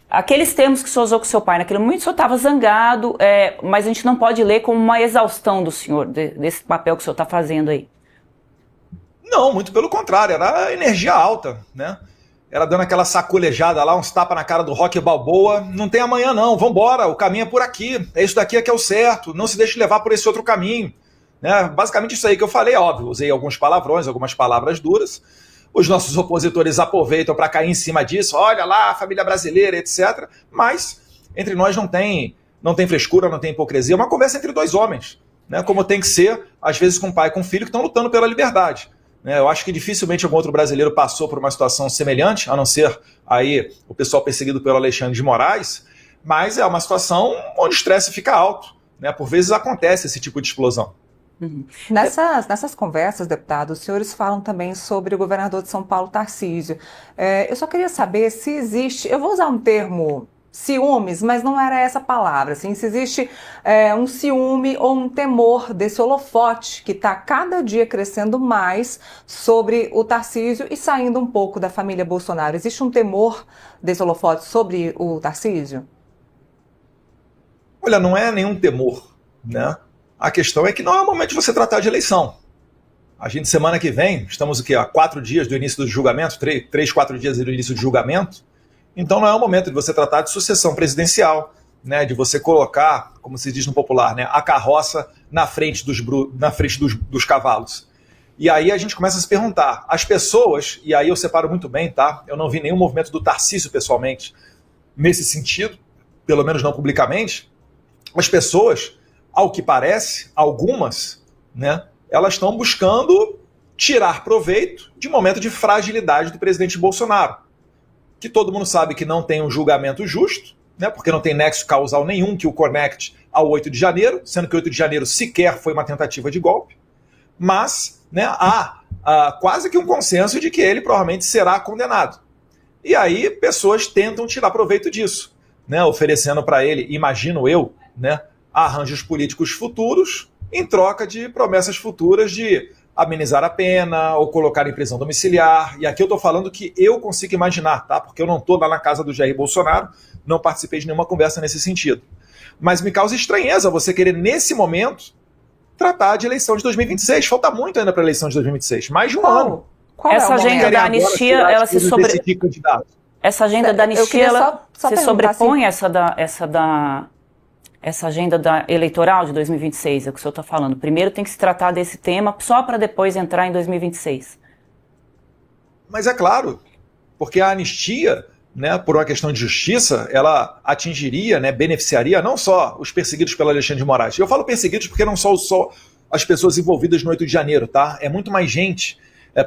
aqueles termos que o senhor usou com o seu pai, naquele momento o senhor estava zangado, mas a gente não pode ler como uma exaustão do senhor, desse papel que o senhor está fazendo aí. Não, muito pelo contrário, era energia alta, né? Era dando aquela sacolejada lá, uns tapas na cara do Rocky Balboa. Não tem amanhã não, vambora, o caminho é por aqui. Isso daqui é que é o certo, não se deixe levar por esse outro caminho. Né? Basicamente isso aí que eu falei, óbvio. Usei alguns palavrões, algumas palavras duras. Os nossos opositores aproveitam para cair em cima disso. Olha lá, a família brasileira, etc. Mas entre nós não tem frescura, não tem hipocrisia. É uma conversa entre dois homens. Né? Como tem que ser, às vezes com pai e com filho que estão lutando pela liberdade. Eu acho que dificilmente algum outro brasileiro passou por uma situação semelhante, a não ser aí o pessoal perseguido pelo Alexandre de Moraes, mas é uma situação onde o estresse fica alto. Né? Por vezes acontece esse tipo de explosão. Uhum. Nessas conversas, deputado, os senhores falam também sobre o governador de São Paulo, Tarcísio. Eu só queria saber se existe, eu vou usar um termo ciúmes, mas não era essa palavra, assim, se existe um ciúme ou um temor desse holofote que está cada dia crescendo mais sobre o Tarcísio e saindo um pouco da família Bolsonaro. Existe um temor desse holofote sobre o Tarcísio? Olha, não é nenhum temor, né? A questão é que não é o momento de você tratar de eleição. A gente, semana que vem, estamos o quê? A 4 dias do início do julgamento, 4 dias do início do julgamento. Então não é o momento de você tratar de sucessão presidencial, né? De você colocar, como se diz no popular, né? A carroça na frente dos cavalos. E aí a gente começa a se perguntar, as pessoas, e aí eu separo muito bem, tá? Eu não vi nenhum movimento do Tarcísio pessoalmente nesse sentido, pelo menos não publicamente. As pessoas, ao que parece, algumas, né, elas estão buscando tirar proveito de um momento de fragilidade do presidente Bolsonaro, que todo mundo sabe que não tem um julgamento justo, né, porque não tem nexo causal nenhum que o conecte ao 8 de janeiro, sendo que 8 de janeiro sequer foi uma tentativa de golpe, mas, né, há quase que um consenso de que ele provavelmente será condenado. E aí pessoas tentam tirar proveito disso, né, oferecendo para ele, imagino eu, né, arranjos políticos futuros em troca de promessas futuras de amenizar a pena ou colocar em prisão domiciliar. E aqui eu estou falando que eu consigo imaginar, tá? Porque eu não estou lá na casa do Jair Bolsonaro, não participei de nenhuma conversa nesse sentido. Mas me causa estranheza você querer, nesse momento, tratar de eleição de 2026. Falta muito ainda para a eleição de 2026, mais de um ano. Qual essa agenda da anistia, ela se Essa agenda da anistia, ela se sobrepõe essa agenda eleitoral de 2026, é o que o senhor está falando. Primeiro tem que se tratar desse tema só para depois entrar em 2026. Mas é claro, porque a anistia, né, por uma questão de justiça, ela atingiria, né, beneficiaria não só os perseguidos pelo Alexandre de Moraes. Eu falo perseguidos porque não são só as pessoas envolvidas no 8 de janeiro, tá? É muito mais gente.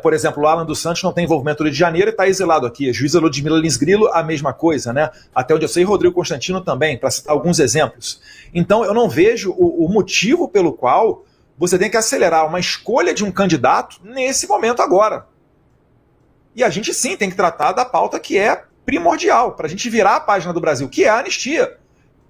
Por exemplo, o Alan dos Santos não tem envolvimento no Rio de Janeiro e está exilado aqui. A juíza Ludmila Lins Grilo, a mesma coisa, né? Até onde eu sei, Rodrigo Constantino também, para citar alguns exemplos. Então, eu não vejo o motivo pelo qual você tem que acelerar uma escolha de um candidato nesse momento agora. E a gente, sim, tem que tratar da pauta que é primordial para a gente virar a página do Brasil, que é a anistia.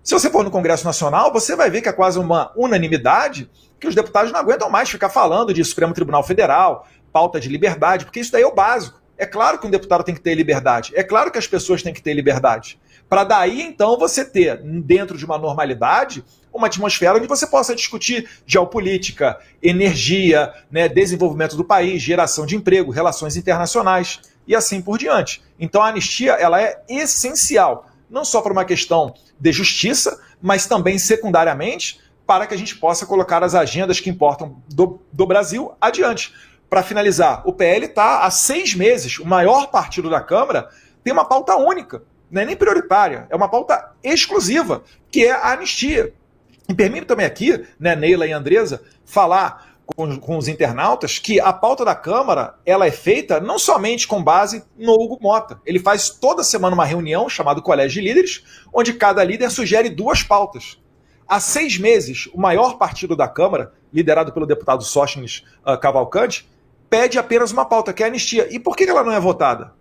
Se você for no Congresso Nacional, você vai ver que é quase uma unanimidade que os deputados não aguentam mais ficar falando de Supremo Tribunal Federal, pauta de liberdade, porque isso daí é o básico. É claro que um deputado tem que ter liberdade, é claro que as pessoas têm que ter liberdade. Para daí, então, você ter, dentro de uma normalidade, uma atmosfera onde você possa discutir geopolítica, energia, né, desenvolvimento do país, geração de emprego, relações internacionais e assim por diante. Então a anistia, ela é essencial, não só para uma questão de justiça, mas também secundariamente para que a gente possa colocar as agendas que importam do Brasil adiante. Para finalizar, o PL está há 6 meses, o maior partido da Câmara, tem uma pauta única, não é nem prioritária, é uma pauta exclusiva, que é a anistia. E permito também aqui, né, Neila e Andresa, falar com os internautas que a pauta da Câmara ela é feita não somente com base no Hugo Mota. Ele faz toda semana uma reunião chamada Colégio de Líderes, onde cada líder sugere 2 pautas. Há 6 meses, o maior partido da Câmara, liderado pelo deputado Sóstenes Cavalcante, pede apenas uma pauta, que é a anistia. E por que ela não é votada?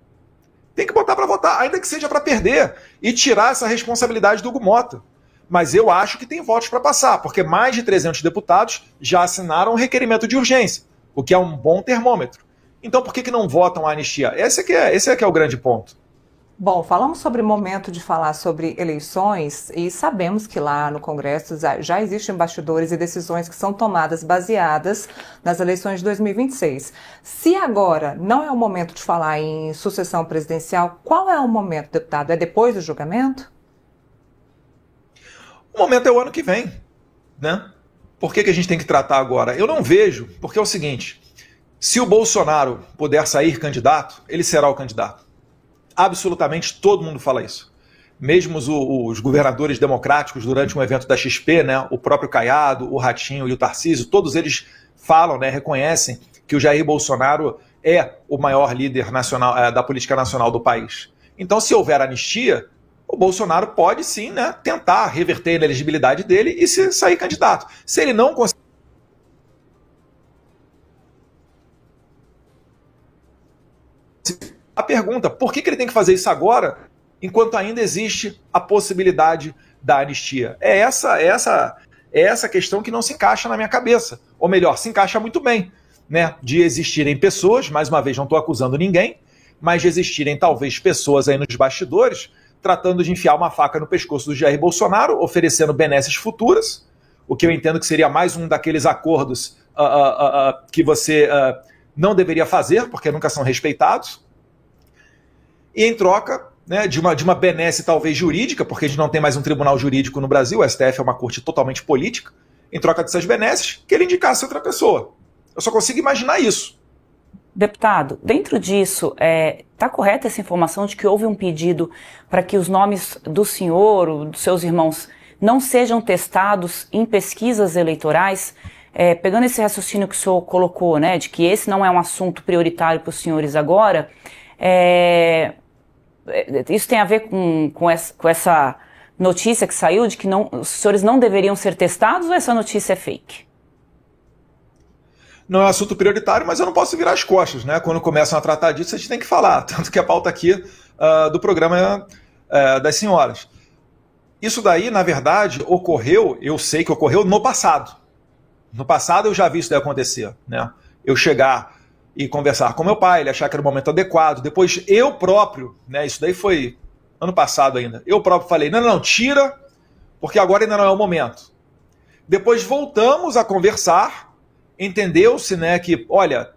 Tem que botar para votar, ainda que seja para perder, e tirar essa responsabilidade do Hugo Mota. Mas eu acho que tem votos para passar, porque mais de 300 deputados já assinaram o requerimento de urgência, o que é um bom termômetro. Então por que não votam a anistia? Esse é que é o grande ponto. Bom, falamos sobre o momento de falar sobre eleições e sabemos que lá no Congresso já existem bastidores e decisões que são tomadas baseadas nas eleições de 2026. Se agora não é o momento de falar em sucessão presidencial, qual é o momento, deputado? É depois do julgamento? O momento é o ano que vem, né? Por que a gente tem que tratar agora? Eu não vejo, porque é o seguinte, se o Bolsonaro puder sair candidato, ele será o candidato. Absolutamente todo mundo fala isso. Mesmo os governadores democráticos durante um evento da XP, né, o próprio Caiado, o Ratinho e o Tarcísio, todos eles falam, né, reconhecem que o Jair Bolsonaro é o maior líder nacional, da política nacional do país. Então, se houver anistia, o Bolsonaro pode sim, né, tentar reverter a inelegibilidade dele e sair candidato. Se ele não conseguir pergunta, por que ele tem que fazer isso agora, enquanto ainda existe a possibilidade da anistia? É essa questão que não se encaixa na minha cabeça. Ou melhor, se encaixa muito bem, né? De existirem pessoas, mais uma vez não estou acusando ninguém, mas de existirem talvez pessoas aí nos bastidores tratando de enfiar uma faca no pescoço do Jair Bolsonaro, oferecendo benesses futuras, o que eu entendo que seria mais um daqueles acordos que você não deveria fazer, porque nunca são respeitados. E em troca, né, de uma benesse talvez jurídica, porque a gente não tem mais um tribunal jurídico no Brasil, o STF é uma corte totalmente política, em troca dessas benesses, que ele indicasse outra pessoa. Eu só consigo imaginar isso. Deputado, dentro disso, está correta essa informação de que houve um pedido para que os nomes do senhor, dos seus irmãos, não sejam testados em pesquisas eleitorais? Pegando esse raciocínio que o senhor colocou, né, de que esse não é um assunto prioritário para os senhores agora, isso tem a ver com essa notícia que saiu de que os senhores não deveriam ser testados, ou essa notícia é fake? Não é um assunto prioritário, mas eu não posso virar as costas, né? Quando começam a tratar disso, a gente tem que falar. Tanto que a pauta aqui do programa das senhoras. Isso daí, na verdade, ocorreu, eu sei que ocorreu no passado. No passado eu já vi isso daí acontecer, né? Eu chegar e conversar com meu pai, ele achar que era o momento adequado. Depois eu próprio, né? Isso daí foi ano passado ainda. Eu próprio falei, não, tira, porque agora ainda não é o momento. Depois voltamos a conversar. Entendeu-se, né, que, olha,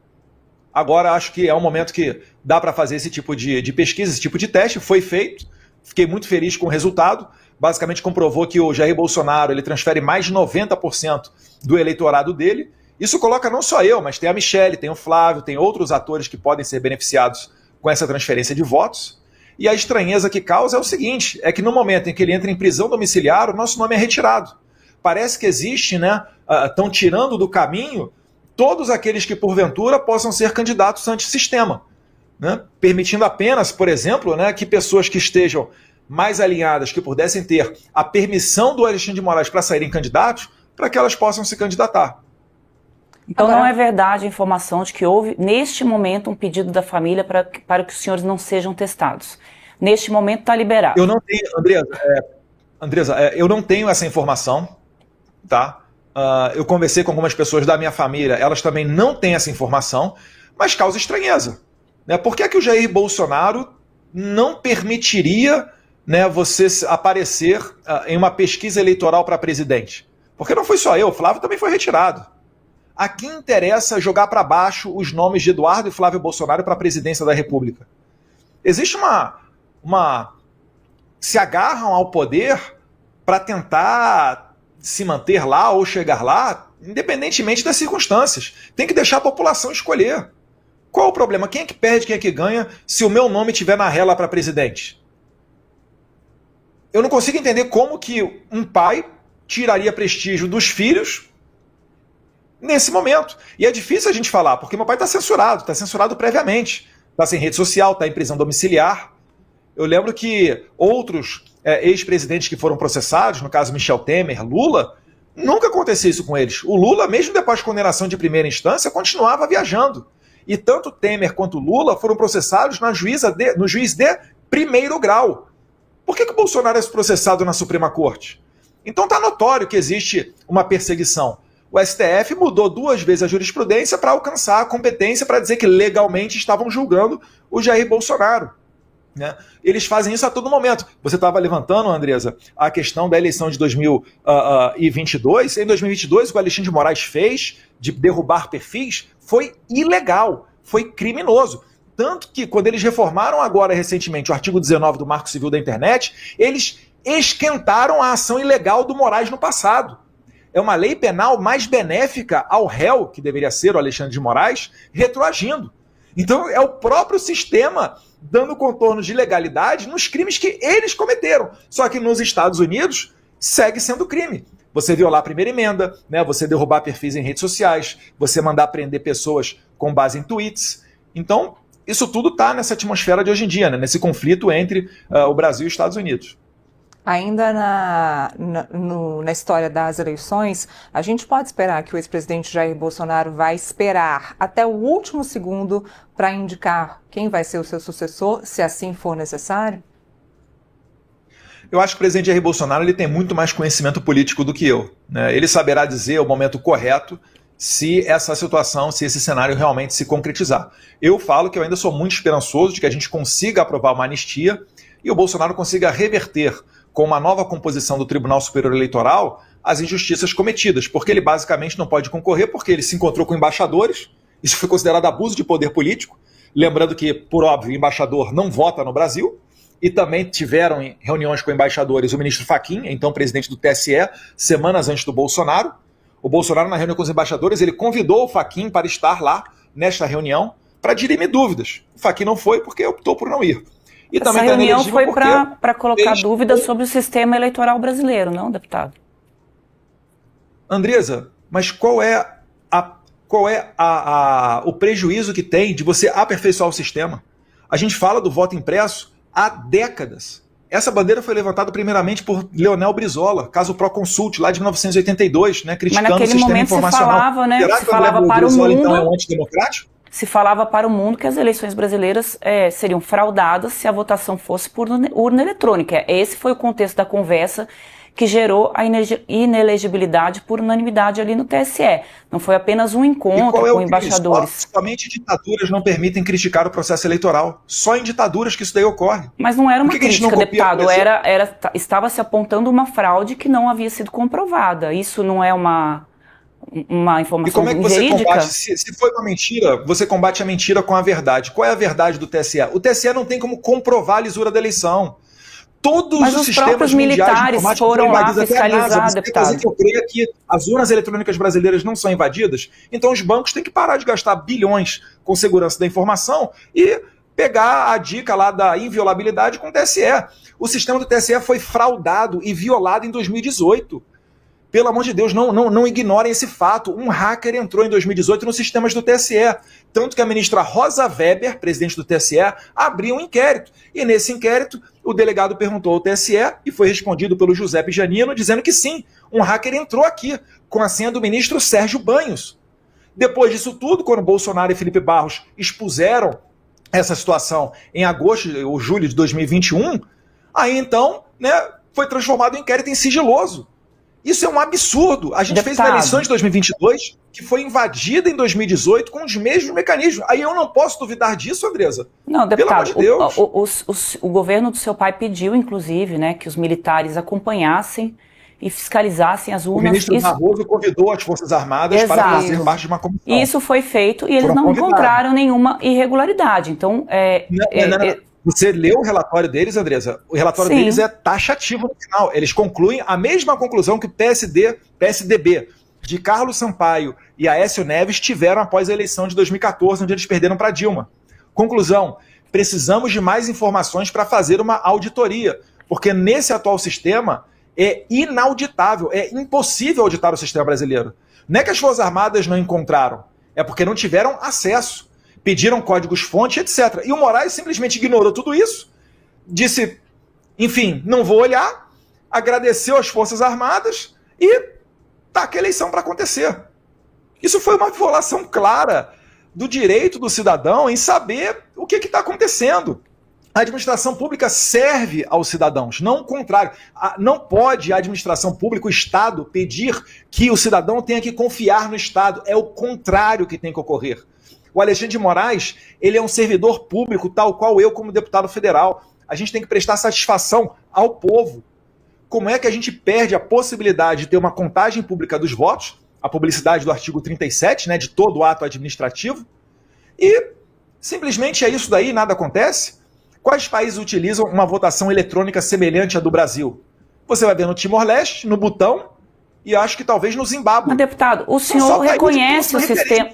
agora acho que é um momento que dá para fazer esse tipo de pesquisa, esse tipo de teste, foi feito, fiquei muito feliz com o resultado, basicamente comprovou que o Jair Bolsonaro ele transfere mais de 90% do eleitorado dele. Isso coloca não só eu, mas tem a Michelle, tem o Flávio, tem outros atores que podem ser beneficiados com essa transferência de votos. E a estranheza que causa é o seguinte, é que no momento em que ele entra em prisão domiciliar, o nosso nome é retirado. Parece que existe, né, estão tirando do caminho todos aqueles que porventura possam ser candidatos antissistema, né, permitindo apenas, por exemplo, né, que pessoas que estejam mais alinhadas, que pudessem ter a permissão do Alexandre de Moraes para saírem candidatos, para que elas possam se candidatar. Então Agora, não é verdade a informação de que houve, neste momento, um pedido da família para que os senhores não sejam testados. Neste momento está liberado. Eu não tenho, Andresa, eu não tenho essa informação, tá? Eu conversei com algumas pessoas da minha família, elas também não têm essa informação, mas causa estranheza, né? Por que é que o Jair Bolsonaro não permitiria, né, você aparecer em uma pesquisa eleitoral para presidente? Porque não foi só eu, o Flávio também foi retirado. A quem interessa jogar para baixo os nomes de Eduardo e Flávio Bolsonaro para a presidência da República? Existe se agarram ao poder para tentar se manter lá ou chegar lá, independentemente das circunstâncias. Tem que deixar a população escolher. Qual o problema? Quem é que perde, quem é que ganha se o meu nome estiver na rela para presidente? Eu não consigo entender como que um pai tiraria prestígio dos filhos nesse momento. E é difícil a gente falar, porque meu pai está censurado previamente. Está sem rede social, está em prisão domiciliar. Eu lembro que outros ex-presidentes que foram processados, no caso Michel Temer, Lula, nunca aconteceu isso com eles. O Lula, mesmo depois de condenação de primeira instância, continuava viajando. E tanto Temer quanto Lula foram processados no juiz de primeiro grau. Por que o Bolsonaro é processado na Suprema Corte? Então está notório que existe uma perseguição. O STF mudou 2 vezes a jurisprudência para alcançar a competência para dizer que legalmente estavam julgando o Jair Bolsonaro, né? Eles fazem isso a todo momento. Você estava levantando, Andresa, a questão da eleição de 2022. Em 2022, o que o Alexandre de Moraes fez de derrubar perfis foi ilegal, foi criminoso. Tanto que, quando eles reformaram agora recentemente o artigo 19 do Marco Civil da Internet, eles esquentaram a ação ilegal do Moraes no passado. É uma lei penal mais benéfica ao réu, que deveria ser o Alexandre de Moraes, retroagindo. Então é o próprio sistema dando contornos de legalidade nos crimes que eles cometeram. Só que nos Estados Unidos segue sendo crime. Você violar a primeira emenda, né? Você derrubar perfis em redes sociais, você mandar prender pessoas com base em tweets. Então, isso tudo está nessa atmosfera de hoje em dia, né? Nesse conflito entre o Brasil e os Estados Unidos. Ainda na história das eleições, a gente pode esperar que o ex-presidente Jair Bolsonaro vai esperar até o último segundo para indicar quem vai ser o seu sucessor, se assim for necessário? Eu acho que o presidente Jair Bolsonaro ele tem muito mais conhecimento político do que eu, né? Ele saberá dizer o momento correto se essa situação, se esse cenário realmente se concretizar. Eu falo que eu ainda sou muito esperançoso de que a gente consiga aprovar uma anistia e o Bolsonaro consiga reverter com uma nova composição do Tribunal Superior Eleitoral as injustiças cometidas, porque ele basicamente não pode concorrer porque ele se encontrou com embaixadores, isso foi considerado abuso de poder político, lembrando que, por óbvio, o embaixador não vota no Brasil, e também tiveram reuniões com embaixadores o ministro Fachin, então presidente do TSE, semanas antes do Bolsonaro. O Bolsonaro, na reunião com os embaixadores, ele convidou o Fachin para estar lá nesta reunião para dirimir dúvidas. O Fachin não foi porque optou por não ir. E essa reunião foi para colocar dúvidas sobre o sistema eleitoral brasileiro, não, deputado? Andresa, mas qual é o prejuízo que tem de você aperfeiçoar o sistema? A gente fala do voto impresso há décadas. Essa bandeira foi levantada primeiramente por Leonel Brizola, caso Proconsult, lá de 1982, né, criticando o sistema informacional. Mas naquele momento se falava para o mundo... então é um antidemocrático? Se falava para o mundo que as eleições brasileiras seriam fraudadas se a votação fosse por urna eletrônica. Esse foi o contexto da conversa que gerou a inelegibilidade por unanimidade ali no TSE. Não foi apenas um encontro com embaixadores. Somente ditaduras não permitem criticar o processo eleitoral. Só em ditaduras que isso daí ocorre. Mas não era uma crítica, deputado. Estava se apontando uma fraude que não havia sido comprovada. Isso não é uma informação verídica? E como é que você combate? Se foi uma mentira, você combate a mentira com a verdade. Qual é a verdade do TSE? O TSE não tem como comprovar a lisura da eleição. Todos Mas os sistemas próprios militares foram lá fiscalizar, deputado. Eu creio que as urnas eletrônicas brasileiras não são invadidas, então os bancos têm que parar de gastar bilhões com segurança da informação e pegar a dica lá da inviolabilidade com o TSE. O sistema do TSE foi fraudado e violado em 2018. Pelo amor de Deus, não ignorem esse fato. Um hacker entrou em 2018 nos sistemas do TSE. Tanto que a ministra Rosa Weber, presidente do TSE, abriu um inquérito. E nesse inquérito, o delegado perguntou ao TSE e foi respondido pelo Giuseppe Janino, dizendo que sim, um hacker entrou aqui com a senha do ministro Sérgio Banhos. Depois disso tudo, quando Bolsonaro e Felipe Barros expuseram essa situação em agosto ou julho de 2021, aí então, né, foi transformado o inquérito em sigiloso. Isso é um absurdo. A gente fez uma eleição de 2022 que foi invadida em 2018 com os mesmos mecanismos. Aí eu não posso duvidar disso, Andresa. Não, deputado, pelo amor de Deus. O governo do seu pai pediu, inclusive, né, que os militares acompanhassem e fiscalizassem as urnas. O ministro Barroso convidou as Forças Armadas para fazer parte de uma comissão. Isso foi feito e eles não encontraram nenhuma irregularidade. Então, Você leu o relatório deles, Andresa? O relatório deles é taxativo no final. Eles concluem a mesma conclusão que o PSDB, de Carlos Sampaio e Aécio Neves tiveram após a eleição de 2014, onde eles perderam para Dilma. Conclusão: precisamos de mais informações para fazer uma auditoria, porque nesse atual sistema é inauditável, é impossível auditar o sistema brasileiro. Não é que as Forças Armadas não encontraram, é porque não tiveram acesso. Pediram códigos-fonte, etc. E o Moraes simplesmente ignorou tudo isso, disse, enfim, não vou olhar, agradeceu às Forças Armadas e taca a eleição para acontecer. Isso foi uma violação clara do direito do cidadão em saber o que está acontecendo. A administração pública serve aos cidadãos, não o contrário. Não pode a administração pública, o Estado, pedir que o cidadão tenha que confiar no Estado. É o contrário que tem que ocorrer. O Alexandre de Moraes, ele é um servidor público, tal qual eu como deputado federal. A gente tem que prestar satisfação ao povo. Como é que a gente perde a possibilidade de ter uma contagem pública dos votos, a publicidade do artigo 37, né, de todo ato administrativo, e simplesmente é isso daí, nada acontece? Quais países utilizam uma votação eletrônica semelhante à do Brasil? Você vai ver no Timor-Leste, no Butão, e acho que talvez no Zimbábue. Mas, deputado, o senhor reconhece o sistema...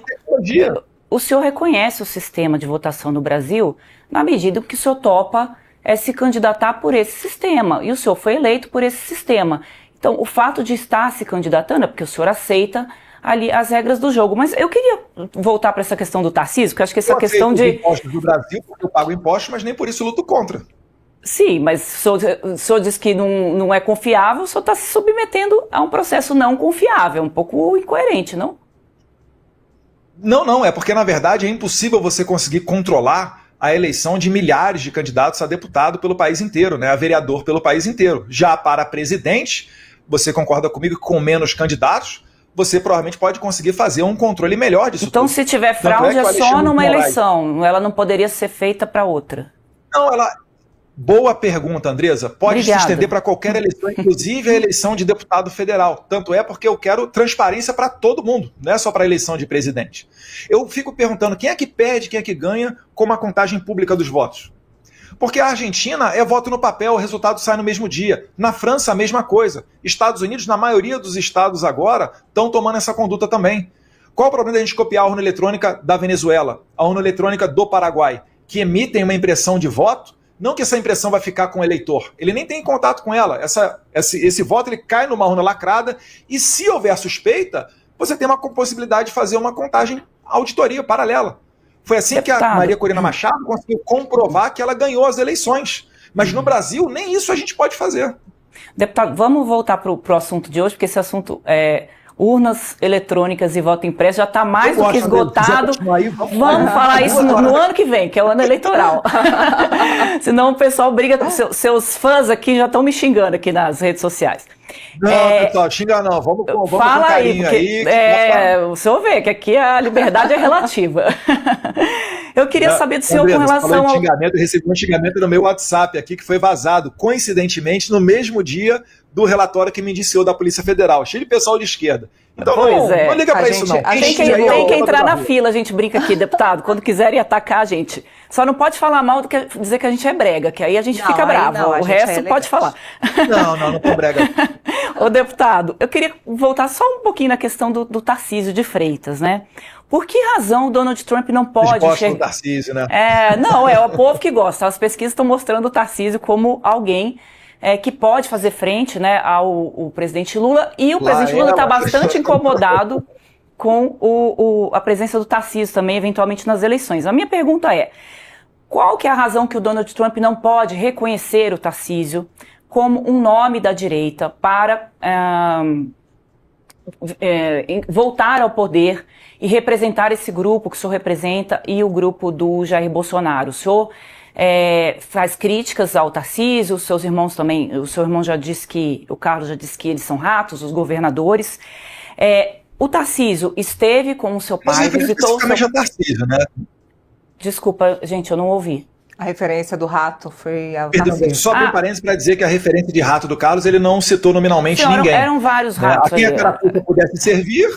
O senhor reconhece o sistema de votação no Brasil na medida que o senhor topa se candidatar por esse sistema. E o senhor foi eleito por esse sistema. Então, o fato de estar se candidatando é porque o senhor aceita ali as regras do jogo. Mas eu queria voltar para essa questão do Tarcísio, porque eu acho que essa questão de... Eu impostos do Brasil porque eu pago impostos, mas nem por isso eu luto contra. Sim, mas o senhor diz que não é confiável, o senhor está se submetendo a um processo não confiável, um pouco incoerente, não? Não, é porque, na verdade, é impossível você conseguir controlar a eleição de milhares de candidatos a deputado pelo país inteiro, né, a vereador pelo país inteiro. Já para presidente, você concorda comigo que com menos candidatos, você provavelmente pode conseguir fazer um controle melhor disso então, tudo. Se tiver fraude, é só numa eleição, ela não poderia ser feita para outra? Não, Boa pergunta, Andresa. Pode Obrigada. se estender para qualquer eleição, inclusive a eleição de deputado federal. Tanto é porque eu quero transparência para todo mundo, não é só para a eleição de presidente. Eu fico perguntando quem é que perde, quem é que ganha com uma contagem pública dos votos. Porque a Argentina é voto no papel, o resultado sai no mesmo dia. Na França, a mesma coisa. Estados Unidos, na maioria dos estados agora, estão tomando essa conduta também. Qual o problema da gente copiar a urna eletrônica da Venezuela, a urna eletrônica do Paraguai, que emitem uma impressão de voto? Não que essa impressão vai ficar com o eleitor, ele nem tem contato com ela. Esse voto ele cai numa urna lacrada e, se houver suspeita, você tem uma possibilidade de fazer uma contagem auditoria paralela. Foi assim que a Maria Corina Machado conseguiu comprovar que ela ganhou as eleições. Mas no Brasil, nem isso a gente pode fazer. Deputado, vamos voltar para o assunto de hoje, porque esse assunto urnas eletrônicas e voto impresso já está mais do que esgotado. Vamos falar isso no ano que vem, que é o ano eleitoral. Senão o pessoal briga, seus fãs aqui já estão me xingando aqui nas redes sociais. Não, pessoal, xinga não, vamos fala com carinho aí. O senhor vê que aqui a liberdade é relativa. Eu queria saber do senhor Andresa, com relação ao... Eu recebi um xingamento no meu WhatsApp aqui, que foi vazado, coincidentemente, no mesmo dia do relatório que me indiciou da Polícia Federal, cheio de pessoal de esquerda. Então não liga pra isso não. Tem que entrar na fila, a gente brinca aqui, deputado, quando quiserem atacar a gente. Só não pode falar mal do que dizer que a gente é brega, que aí a gente fica bravo. O resto pode falar. Não tô brega. Ô, deputado, eu queria voltar só um pouquinho na questão do Tarcísio de Freitas, né? Por que razão o Donald Trump não pode enxergar... do Tarcísio, né? É o povo que gosta. As pesquisas estão mostrando o Tarcísio como alguém que pode fazer frente, né, ao presidente Lula. E o presidente Lula está bastante incomodado com a presença do Tarcísio também, eventualmente, nas eleições. A minha pergunta é, qual que é a razão que o Donald Trump não pode reconhecer o Tarcísio como um nome da direita para voltar ao poder e representar esse grupo que o senhor representa e o grupo do Jair Bolsonaro? O senhor faz críticas ao Tarcísio, os seus irmãos também, o seu irmão já disse que, o Carlos já disse que eles são ratos, os governadores. O Tarcísio esteve com o seu pai, visitou o seu... Tarcísio, né? Desculpa, gente, eu não ouvi. A referência do rato foi ao Perdão, só abrir parênteses para dizer que a referência de rato do Carlos, ele não citou nominalmente ninguém. Eram vários ratos. A quem a carapuça pudesse servir...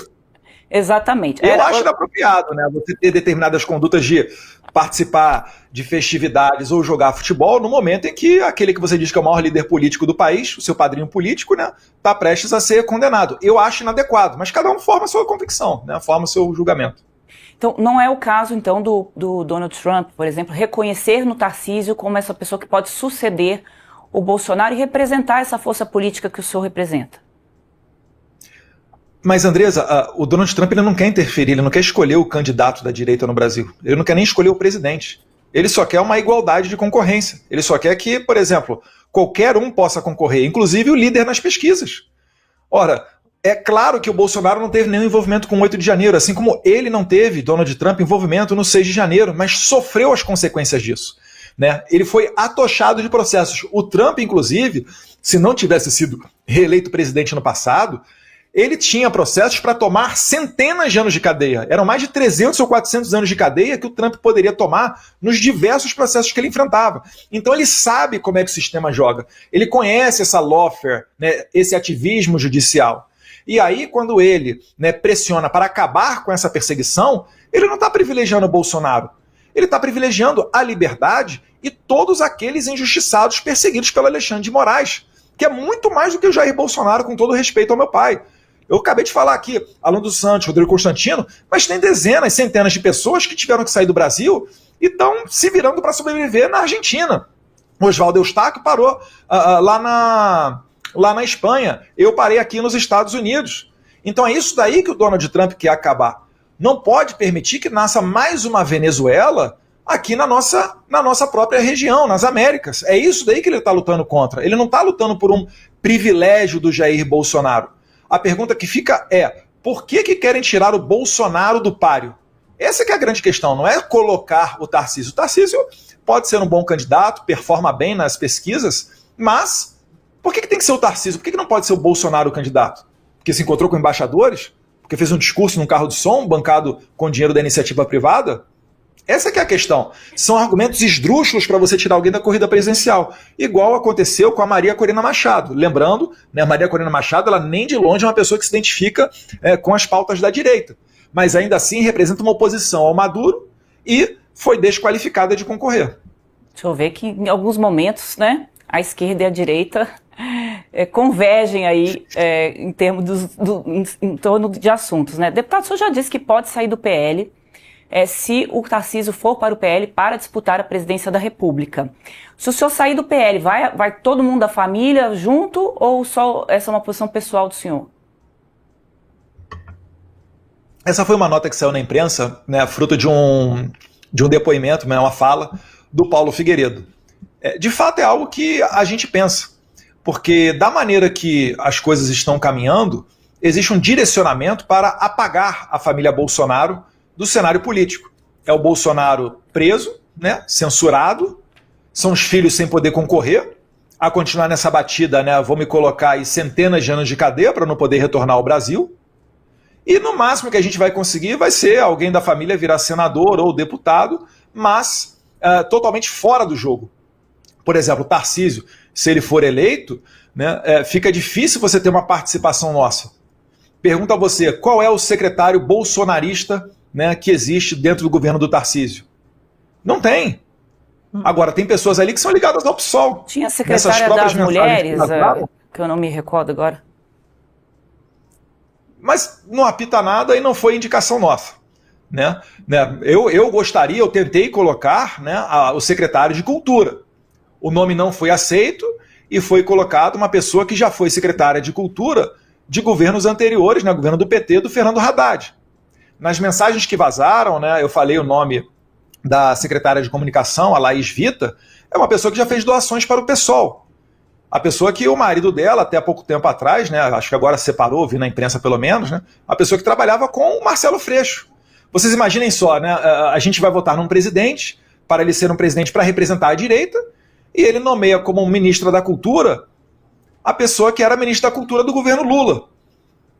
Exatamente. Eu acho inapropriado, né? Você ter determinadas condutas de participar de festividades ou jogar futebol no momento em que aquele que você diz que é o maior líder político do país, o seu padrinho político, né, está prestes a ser condenado. Eu acho inadequado, mas cada um forma a sua convicção, né, forma o seu julgamento. Então, não é o caso, então, do Donald Trump, por exemplo, reconhecer no Tarcísio como essa pessoa que pode suceder o Bolsonaro e representar essa força política que o senhor representa? Mas, Andresa, o Donald Trump ele não quer interferir, ele não quer escolher o candidato da direita no Brasil. Ele não quer nem escolher o presidente. Ele só quer uma igualdade de concorrência. Ele só quer que, por exemplo, qualquer um possa concorrer, inclusive o líder nas pesquisas. Ora, é claro que o Bolsonaro não teve nenhum envolvimento com o 8 de janeiro, assim como ele não teve, Donald Trump, envolvimento no 6 de janeiro, mas sofreu as consequências disso. Né? Ele foi atochado de processos. O Trump, inclusive, se não tivesse sido reeleito presidente no passado, ele tinha processos para tomar centenas de anos de cadeia. Eram mais de 300 ou 400 anos de cadeia que o Trump poderia tomar nos diversos processos que ele enfrentava. Então ele sabe como é que o sistema joga. Ele conhece essa lawfare, né, esse ativismo judicial. E aí, quando ele, né, pressiona para acabar com essa perseguição, ele não está privilegiando o Bolsonaro. Ele está privilegiando a liberdade e todos aqueles injustiçados perseguidos pelo Alexandre de Moraes, que é muito mais do que o Jair Bolsonaro, com todo respeito ao meu pai. Eu acabei de falar aqui, Alan dos Santos, Rodrigo Constantino, mas tem dezenas, centenas de pessoas que tiveram que sair do Brasil e estão se virando para sobreviver na Argentina. O Oswaldo Eustáquio parou lá na Espanha. Eu parei aqui nos Estados Unidos. Então é isso daí que o Donald Trump quer acabar. Não pode permitir que nasça mais uma Venezuela aqui na nossa própria região, nas Américas. É isso daí que ele está lutando contra. Ele não está lutando por um privilégio do Jair Bolsonaro. A pergunta que fica é, por que querem tirar o Bolsonaro do páreo? Essa que é a grande questão, não é colocar o Tarcísio. O Tarcísio pode ser um bom candidato, performa bem nas pesquisas, mas por que tem que ser o Tarcísio? Por que não pode ser o Bolsonaro o candidato? Porque se encontrou com embaixadores? Porque fez um discurso num carro de som bancado com dinheiro da iniciativa privada? Essa que é a questão. São argumentos esdrúxulos para você tirar alguém da corrida presidencial. Igual aconteceu com a Maria Corina Machado. Lembrando, né, a Maria Corina Machado, ela nem de longe é uma pessoa que se identifica com as pautas da direita. Mas ainda assim representa uma oposição ao Maduro e foi desqualificada de concorrer. Deixa eu ver que em alguns momentos, né, a esquerda e a direita convergem aí em termos em torno de assuntos, né? Deputado, o senhor já disse que pode sair do PL se o Tarcísio for para o PL para disputar a presidência da República. Se o senhor sair do PL, vai todo mundo da família junto ou só essa é uma posição pessoal do senhor? Essa foi uma nota que saiu na imprensa, né, fruto de um depoimento, né, uma fala do Paulo Figueiredo. De fato é algo que a gente pensa, porque da maneira que as coisas estão caminhando, existe um direcionamento para apagar a família Bolsonaro do cenário político. É o Bolsonaro preso, né, censurado, são os filhos sem poder concorrer, a continuar nessa batida, né, vou me colocar aí centenas de anos de cadeia para não poder retornar ao Brasil, e no máximo que a gente vai conseguir vai ser alguém da família virar senador ou deputado, mas totalmente fora do jogo. Por exemplo, o Tarcísio, se ele for eleito, né, fica difícil você ter uma participação nossa. Pergunta a você, qual é o secretário bolsonarista, né, que existe dentro do governo do Tarcísio? Não tem. Agora, tem pessoas ali que são ligadas ao PSOL. Tinha a secretária das mulheres, que eu não me recordo agora. Mas não apita nada e não foi indicação nossa. Né? Eu gostaria, eu tentei colocar, né, o secretário de Cultura. O nome não foi aceito e foi colocado uma pessoa que já foi secretária de Cultura de governos anteriores, né, governo do PT, do Fernando Haddad. Nas mensagens que vazaram, né, eu falei o nome da secretária de Comunicação, a Laís Vita, é uma pessoa que já fez doações para o PSOL. A pessoa que o marido dela, até há pouco tempo atrás, né, acho que agora separou, vi na imprensa pelo menos, né, a pessoa que trabalhava com o Marcelo Freixo. Vocês imaginem só, né, a gente vai votar num presidente, para ele ser um presidente para representar a direita, e ele nomeia como ministra da Cultura a pessoa que era ministra da Cultura do governo Lula.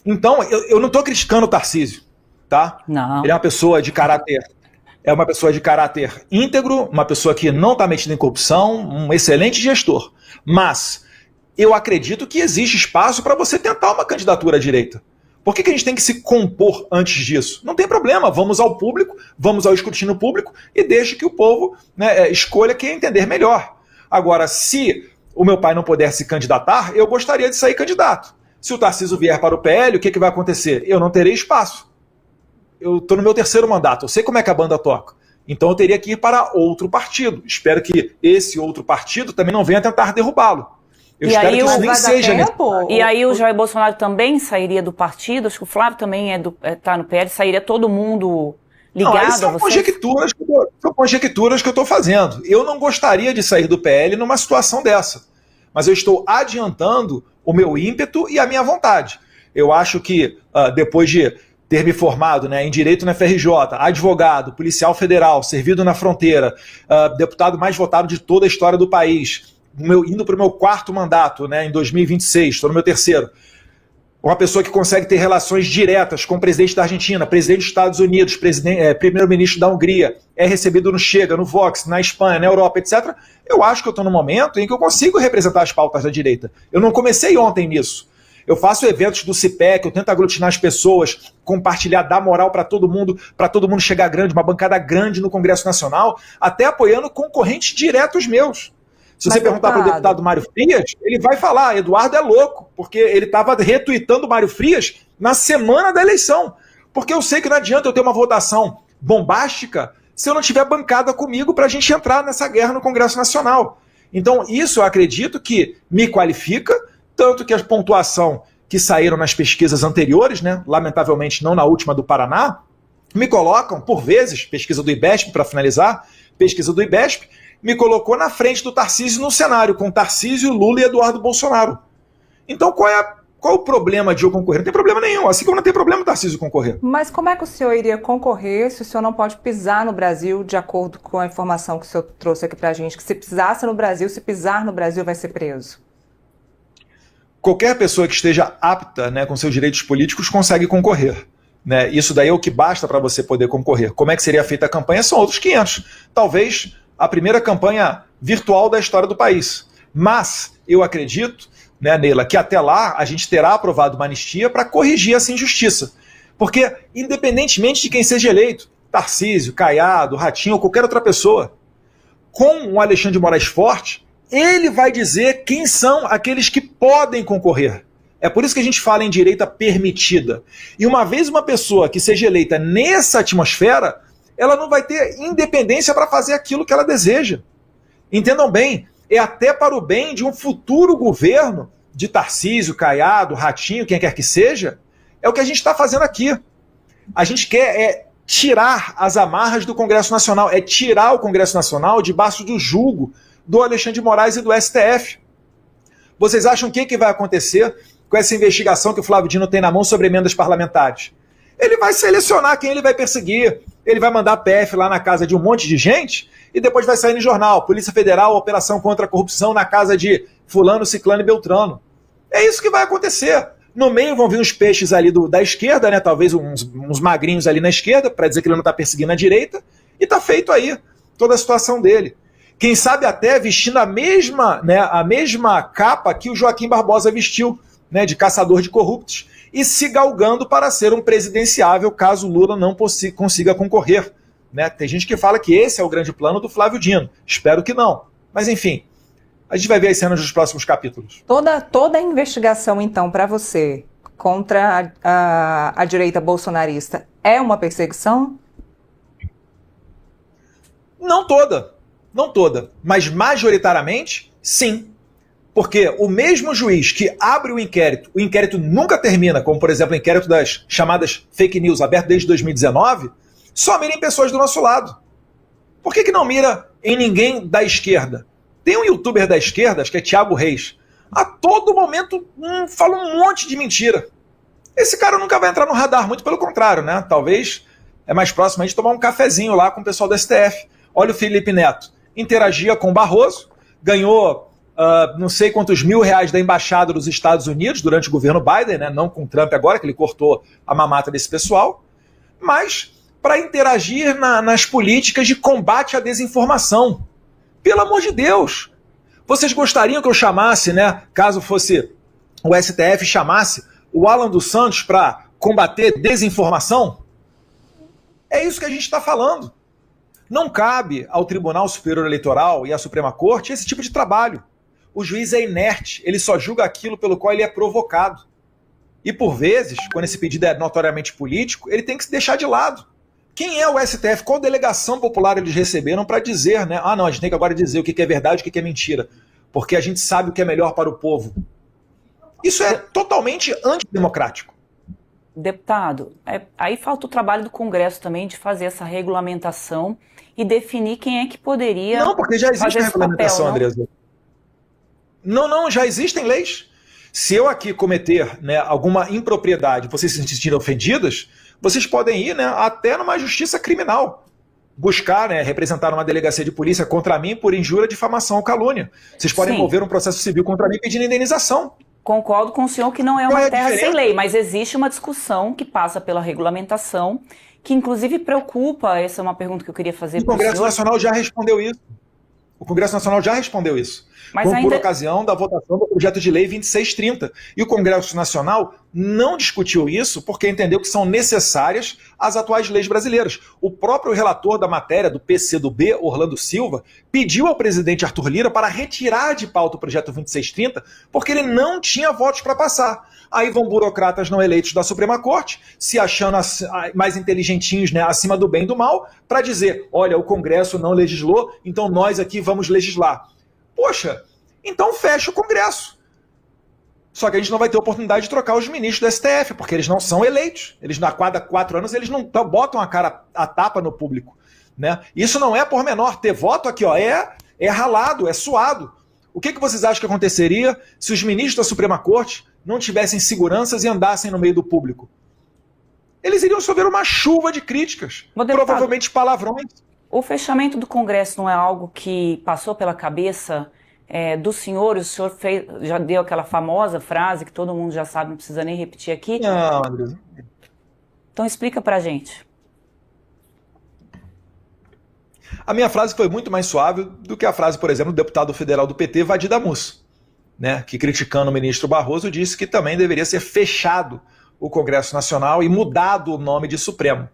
Então, eu não estou criticando o Tarcísio, tá? Não. Ele é uma pessoa de caráter... É uma pessoa de caráter íntegro, uma pessoa que não está metida em corrupção, um excelente gestor. Mas eu acredito que existe espaço para você tentar uma candidatura à direita. Por que a gente tem que se compor antes disso? Não tem problema, vamos ao público, vamos ao escrutínio público e deixe que o povo, né, escolha quem entender melhor. Agora, se o meu pai não puder se candidatar, eu gostaria de sair candidato. Se o Tarcísio vier para o PL, o que vai acontecer? Eu não terei espaço. Eu estou no meu 3º mandato, eu sei como é que a banda toca. Então eu teria que ir para outro partido. Espero que esse outro partido também não venha tentar derrubá-lo. Eu espero que isso nem seja necessário. E aí o Jair Bolsonaro também sairia do partido? Acho que o Flávio também está no PL. Sairia todo mundo ligado a são vocês? São conjecturas que eu estou fazendo. Eu não gostaria de sair do PL numa situação dessa. Mas eu estou adiantando o meu ímpeto e a minha vontade. Eu acho que depois de ter me formado, né, em Direito na FRJ, advogado, policial federal, servido na fronteira, deputado mais votado de toda a história do país, indo para o meu 4º mandato, né, em 2026, estou no meu 3º. Uma pessoa que consegue ter relações diretas com o presidente da Argentina, presidente dos Estados Unidos, primeiro-ministro da Hungria, é recebido no Chega, no Vox, na Espanha, na Europa, etc. Eu acho que eu estou num momento em que eu consigo representar as pautas da direita. Eu não comecei ontem nisso. Eu faço eventos do CIPEC, eu tento aglutinar as pessoas, compartilhar, dar moral para todo mundo chegar grande, uma bancada grande no Congresso Nacional, até apoiando concorrentes diretos meus. Se você perguntar para o deputado Mário Frias, ele vai falar, Eduardo é louco, porque ele estava retuitando o Mário Frias na semana da eleição. Porque eu sei que não adianta eu ter uma votação bombástica se eu não tiver bancada comigo para a gente entrar nessa guerra no Congresso Nacional. Então isso eu acredito que me qualifica, tanto que a pontuação que saíram nas pesquisas anteriores, né, lamentavelmente não na última do Paraná, me colocam, por vezes, pesquisa do IBESP para finalizar, pesquisa do IBESP, me colocou na frente do Tarcísio no cenário, com Tarcísio, Lula e Eduardo Bolsonaro. Então qual o problema de eu concorrer? Não tem problema nenhum, assim como não tem problema o Tarcísio concorrer. Mas como é que o senhor iria concorrer se o senhor não pode pisar no Brasil, de acordo com a informação que o senhor trouxe aqui pra gente, que se pisasse no Brasil, se pisar no Brasil vai ser preso? Qualquer pessoa que esteja apta, né, com seus direitos políticos consegue concorrer. Né? Isso daí é o que basta para você poder concorrer. Como é que seria feita a campanha? São outros 500. Talvez a primeira campanha virtual da história do país. Mas eu acredito, né, Neila, que até lá a gente terá aprovado uma anistia para corrigir essa injustiça. Porque, independentemente de quem seja eleito, Tarcísio, Caiado, Ratinho ou qualquer outra pessoa, com o Alexandre de Moraes forte, ele vai dizer quem são aqueles que podem concorrer. É por isso que a gente fala em direita permitida. E uma vez uma pessoa que seja eleita nessa atmosfera, ela não vai ter independência para fazer aquilo que ela deseja. Entendam bem, é até para o bem de um futuro governo de Tarcísio, Caiado, Ratinho, quem quer que seja, é o que a gente está fazendo aqui. A gente quer tirar as amarras do Congresso Nacional, é tirar o Congresso Nacional debaixo do jugo do Alexandre de Moraes e do STF. Vocês acham o que vai acontecer com essa investigação que o Flávio Dino tem na mão sobre emendas parlamentares? Ele vai selecionar quem ele vai perseguir, ele vai mandar PF lá na casa de um monte de gente e depois vai sair no jornal, Polícia Federal, Operação contra a Corrupção na casa de fulano, ciclano e beltrano. É isso que vai acontecer. No meio vão vir uns peixes ali da esquerda, né? Talvez uns magrinhos ali na esquerda, para dizer que ele não está perseguindo a direita, e está feito aí toda a situação dele. Quem sabe até vestindo a mesma capa que o Joaquim Barbosa vestiu, né, de caçador de corruptos, e se galgando para ser um presidenciável caso Lula não consiga concorrer. Né? Tem gente que fala que esse é o grande plano do Flávio Dino. Espero que não. Mas enfim, a gente vai ver as cenas dos próximos capítulos. Toda a investigação, então, para você, contra a direita bolsonarista, é uma perseguição? Não toda, mas majoritariamente, sim. Porque o mesmo juiz que abre o inquérito nunca termina, como por exemplo o inquérito das chamadas fake news, aberto desde 2019, só mira em pessoas do nosso lado. Por que não mira em ninguém da esquerda? Tem um youtuber da esquerda, acho que é Thiago Reis, a todo momento fala um monte de mentira. Esse cara nunca vai entrar no radar, muito pelo contrário, né? Talvez é mais próximo a gente tomar um cafezinho lá com o pessoal do STF. Olha o Felipe Neto, interagia com o Barroso, ganhou não sei quantos R$1.000 da embaixada dos Estados Unidos durante o governo Biden, né? Não com o Trump agora, que ele cortou a mamata desse pessoal, mas para interagir nas políticas de combate à desinformação. Pelo amor de Deus! Vocês gostariam que eu chamasse, né, caso fosse o STF, chamasse o Alan dos Santos para combater desinformação? É isso que a gente está falando. Não cabe ao Tribunal Superior Eleitoral e à Suprema Corte esse tipo de trabalho. O juiz é inerte, ele só julga aquilo pelo qual ele é provocado. E por vezes, quando esse pedido é notoriamente político, ele tem que se deixar de lado. Quem é o STF? Qual delegação popular eles receberam para dizer, né? Ah, não, a gente tem que agora dizer o que é verdade e o que é mentira. Porque a gente sabe o que é melhor para o povo. Isso é totalmente antidemocrático. Deputado, aí falta o trabalho do Congresso também de fazer essa regulamentação e definir quem é que poderia. Não, porque já existe regulamentação, papel, Andresa. Não, já existem leis. Se eu aqui cometer, né, alguma impropriedade, vocês se sentirem ofendidas, vocês podem ir, né, até numa justiça criminal. Buscar, né, representar uma delegacia de polícia contra mim por injúria, difamação ou calúnia. Vocês podem mover um processo civil contra mim pedindo indenização. Concordo com o senhor que não é uma terra sem lei, mas existe uma discussão que passa pela regulamentação, que inclusive preocupa, essa é uma pergunta que eu queria fazer para o senhor. O Congresso Nacional já respondeu isso. O Congresso Nacional já respondeu isso. Mas por ocasião da votação do projeto de lei 2630. E o Congresso Nacional não discutiu isso porque entendeu que são necessárias as atuais leis brasileiras. O próprio relator da matéria do PCdoB, Orlando Silva, pediu ao presidente Arthur Lira para retirar de pauta o projeto 2630 porque ele não tinha votos para passar. Aí vão burocratas não eleitos da Suprema Corte, se achando mais inteligentinhos, né, acima do bem e do mal, para dizer, olha, o Congresso não legislou, então nós aqui vamos legislar. Poxa, então fecha o Congresso. Só que a gente não vai ter oportunidade de trocar os ministros do STF, porque eles não são eleitos. Eles, a cada 4 anos, eles não botam a cara a tapa no público. né? Isso não é pormenor, ter voto aqui, ó, é ralado, é suado. O que vocês acham que aconteceria se os ministros da Suprema Corte não tivessem seguranças e andassem no meio do público? Eles iriam sofrer uma chuva de críticas, provavelmente palavrões. O fechamento do Congresso não é algo que passou pela cabeça do senhor? O senhor já deu aquela famosa frase que todo mundo já sabe, não precisa nem repetir aqui. Não, André. Então explica pra gente. A minha frase foi muito mais suave do que a frase, por exemplo, do deputado federal do PT, Vadi Damus, né, que, criticando o ministro Barroso, disse que também deveria ser fechado o Congresso Nacional e mudado o nome de Supremo.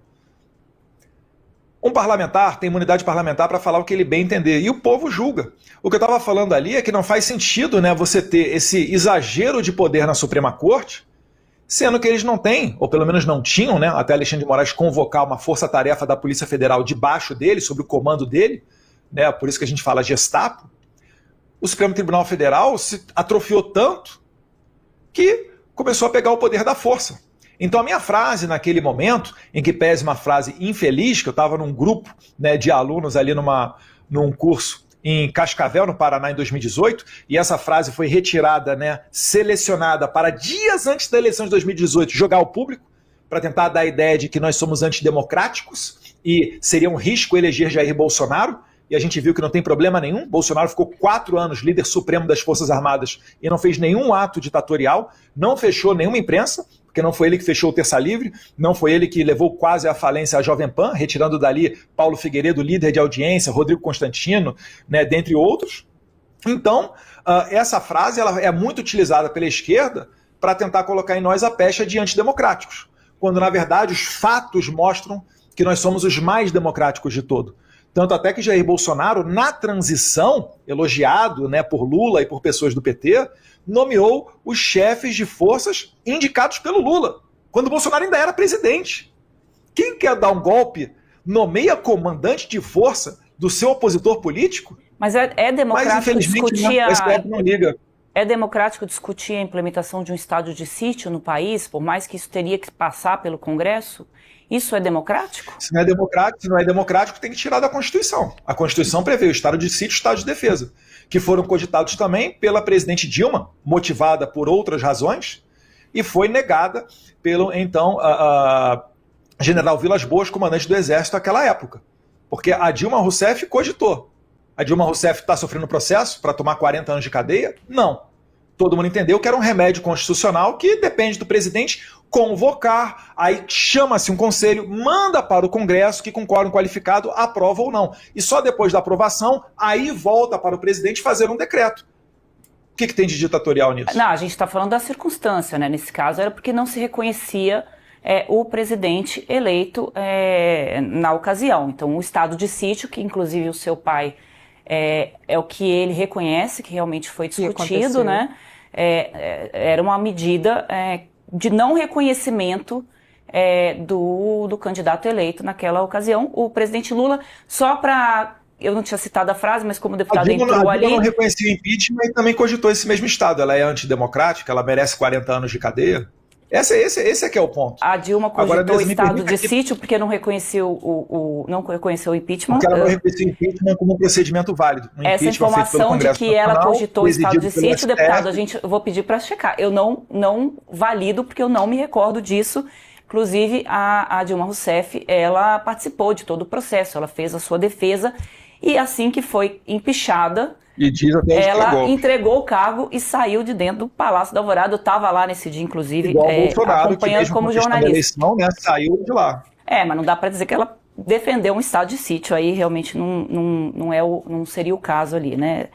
Um parlamentar tem imunidade parlamentar para falar o que ele bem entender, e o povo julga. O que eu estava falando ali é que não faz sentido, né, você ter esse exagero de poder na Suprema Corte, sendo que eles não têm, ou pelo menos não tinham, né, até Alexandre de Moraes convocar uma força-tarefa da Polícia Federal debaixo dele, sob o comando dele, né, por isso que a gente fala Gestapo. O Supremo Tribunal Federal se atrofiou tanto que começou a pegar o poder da força. Então a minha frase naquele momento, em que pese uma frase infeliz, que eu estava num grupo, né, de alunos ali num curso em Cascavel, no Paraná, em 2018, e essa frase foi retirada, né, selecionada para dias antes da eleição de 2018, jogar ao público, para tentar dar a ideia de que nós somos antidemocráticos e seria um risco eleger Jair Bolsonaro, e a gente viu que não tem problema nenhum. Bolsonaro ficou 4 anos líder supremo das Forças Armadas e não fez nenhum ato ditatorial, não fechou nenhuma imprensa, porque não foi ele que fechou o Terça Livre, não foi ele que levou quase à falência a Jovem Pan, retirando dali Paulo Figueiredo, líder de audiência, Rodrigo Constantino, né, dentre outros. Então, essa frase ela é muito utilizada pela esquerda para tentar colocar em nós a pecha de antidemocráticos, quando, na verdade, os fatos mostram que nós somos os mais democráticos de todo. Tanto até que Jair Bolsonaro, na transição, elogiado, né, por Lula e por pessoas do PT, nomeou os chefes de forças indicados pelo Lula, quando o Bolsonaro ainda era presidente. Quem quer dar um golpe nomeia comandante de força do seu opositor político? Mas é democrático discutir não liga. É democrático discutir a implementação de um estado de sítio no país, por mais que isso teria que passar pelo Congresso? Isso é democrático? Se não é democrático, tem que tirar da Constituição. A Constituição prevê o estado de sítio e o estado de defesa, que foram cogitados também pela presidente Dilma, motivada por outras razões, e foi negada pelo, então, general Vilas Boas, comandante do Exército naquela época. Porque a Dilma Rousseff cogitou. A Dilma Rousseff está sofrendo processo para tomar 40 anos de cadeia? Não. Todo mundo entendeu que era um remédio constitucional que depende do presidente convocar, aí chama-se um conselho, manda para o Congresso que com quórum qualificado aprova ou não. E só depois da aprovação, aí volta para o presidente fazer um decreto. O que tem de ditatorial nisso? Não, a gente está falando da circunstância, né? Nesse caso era porque não se reconhecia o presidente eleito na ocasião. Então o estado de sítio, que inclusive o seu pai é o que ele reconhece, que realmente foi discutido, né? Era uma medida de não reconhecimento do candidato eleito naquela ocasião. O presidente Lula, só para... Eu não tinha citado a frase, mas como o deputado entrou ali... A Dilma não reconhecia o impeachment e também cogitou esse mesmo estado. Ela é antidemocrática, ela merece 40 anos de cadeia. Esse é que é o ponto. A Dilma cogitou o estado de sítio porque não reconheceu não reconheceu o impeachment. Porque ela não reconheceu o impeachment como um procedimento válido. Essa informação de que ela cogitou o estado de sítio, deputado, eu vou pedir para checar. Eu não valido porque eu não me recordo disso. Inclusive, a Dilma Rousseff, ela participou de todo o processo, ela fez a sua defesa e assim que foi empichada, ela entregou o cargo e saiu de dentro do Palácio da Alvorada. Eu estava lá nesse dia, inclusive, acompanhando como jornalista. Eleição, né, saiu de lá. Mas não dá para dizer que ela defendeu um estado de sítio, aí realmente não seria o caso ali, né,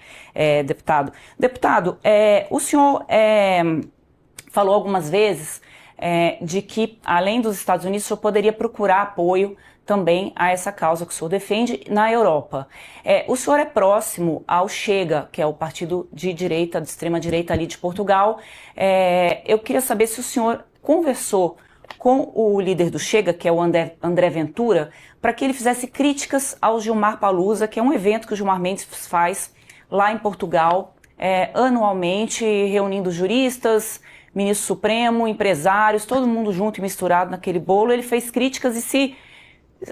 deputado. Deputado, o senhor falou algumas vezes de que, além dos Estados Unidos, o senhor poderia procurar apoio também a essa causa que o senhor defende na Europa. O senhor é próximo ao Chega, que é o partido de direita, de extrema-direita ali de Portugal. Eu queria saber se o senhor conversou com o líder do Chega, que é o André Ventura, para que ele fizesse críticas ao Gilmar Palusa, que é um evento que o Gilmar Mendes faz lá em Portugal, anualmente, reunindo juristas, ministro supremo, empresários, todo mundo junto e misturado naquele bolo. Ele fez críticas e se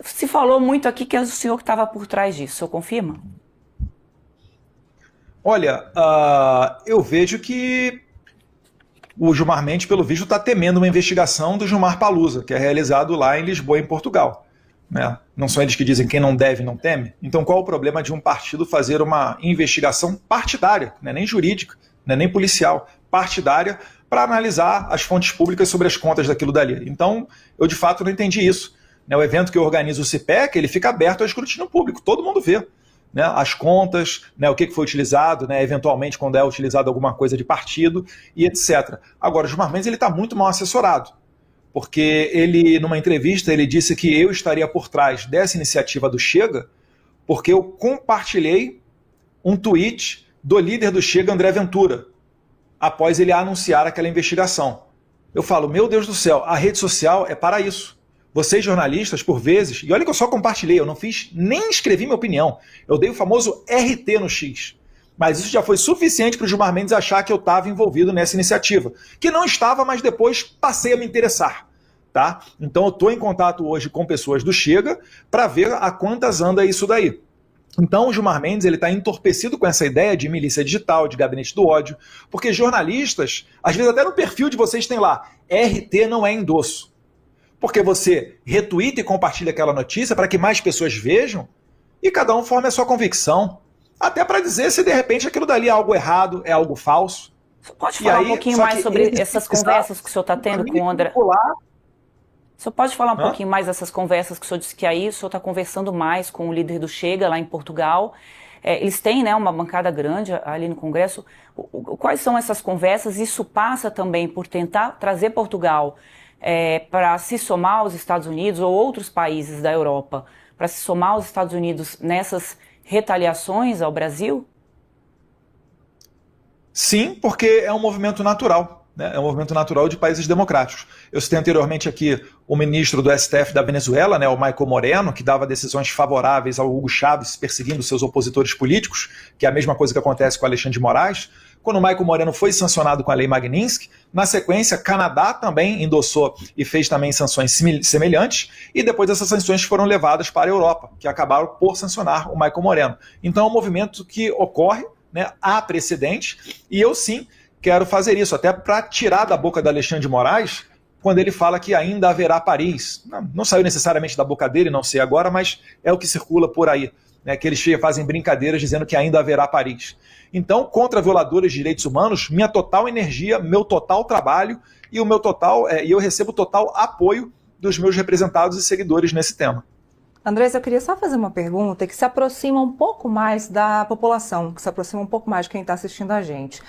Se falou muito aqui que é o senhor que estava por trás disso, o senhor confirma? Olha, eu vejo que o Gilmar Mendes, pelo visto, está temendo uma investigação do Gilmar Palusa, que é realizado lá em Lisboa, em Portugal. Né? Não são eles que dizem quem não deve não teme? Então qual o problema de um partido fazer uma investigação partidária, não é nem jurídica, não é nem policial, partidária, para analisar as fontes públicas sobre as contas daquilo dali? Então eu de fato não entendi isso. O evento que eu organizo o CIPEC, ele fica aberto ao escrutínio público, todo mundo vê. Né, as contas, né, o que foi utilizado, né, eventualmente quando é utilizado alguma coisa de partido e etc. Agora, o Gilmar Mendes está muito mal assessorado, porque ele, numa entrevista, ele disse que eu estaria por trás dessa iniciativa do Chega, porque eu compartilhei um tweet do líder do Chega, André Ventura, após ele anunciar aquela investigação. Eu falo, meu Deus do céu, a rede social é para isso. Vocês jornalistas, por vezes, e olha que eu só compartilhei, eu não fiz, nem escrevi minha opinião. Eu dei o famoso RT no X. Mas isso já foi suficiente para o Gilmar Mendes achar que eu estava envolvido nessa iniciativa. Que não estava, mas depois passei a me interessar. Tá? Então eu estou em contato hoje com pessoas do Chega para ver a quantas anda isso daí. Então o Gilmar Mendes está entorpecido com essa ideia de milícia digital, de gabinete do ódio, porque jornalistas, às vezes até no perfil de vocês tem lá, RT não é endosso. Porque você retuita e compartilha aquela notícia para que mais pessoas vejam e cada um forme a sua convicção. Até para dizer se de repente aquilo dali é algo errado, é algo falso. Você pode falar um pouquinho mais sobre essas conversas que o senhor está tendo com o André? O senhor pode falar um pouquinho mais dessas conversas que o senhor disse que aí o senhor está conversando mais com o líder do Chega lá em Portugal. Eles têm, né, uma bancada grande ali no Congresso. Quais são essas conversas? Isso passa também por tentar trazer Portugal para se somar aos Estados Unidos ou outros países da Europa, para se somar aos Estados Unidos nessas retaliações ao Brasil? Sim, porque é um movimento natural, né? É um movimento natural de países democráticos. Eu citei anteriormente aqui o ministro do STF da Venezuela, né, o Michael Moreno, que dava decisões favoráveis ao Hugo Chávez perseguindo seus opositores políticos, que é a mesma coisa que acontece com o Alexandre de Moraes. Quando o Michael Moreno foi sancionado com a Lei Magnitsky, na sequência, Canadá também endossou e fez também sanções semelhantes, e depois essas sanções foram levadas para a Europa, que acabaram por sancionar o Michael Moreno. Então é um movimento que ocorre, né, há precedente, e eu sim quero fazer isso, até para tirar da boca do Alexandre de Moraes, quando ele fala que ainda haverá Paris. Não saiu necessariamente da boca dele, não sei agora, mas é o que circula por aí. Né, que eles fazem brincadeiras dizendo que ainda haverá Paris. Então, contra violadores de direitos humanos, minha total energia, meu total trabalho e eu recebo total apoio dos meus representados e seguidores nesse tema. Andrés, eu queria só fazer uma pergunta que se aproxima um pouco mais da população, que se aproxima um pouco mais de quem está assistindo a gente.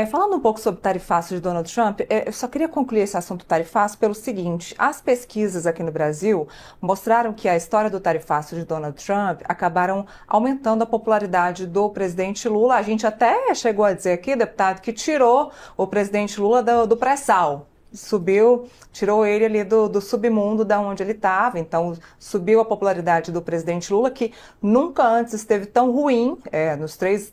Falando um pouco sobre o tarifaço de Donald Trump, eu só queria concluir esse assunto do tarifaço pelo seguinte: as pesquisas aqui no Brasil mostraram que a história do tarifaço de Donald Trump acabaram aumentando a popularidade do presidente Lula. A gente até chegou a dizer aqui, deputado, que tirou o presidente Lula do pré-sal. Tirou ele ali do submundo da onde ele estava, então subiu a popularidade do presidente Lula, que nunca antes esteve tão ruim.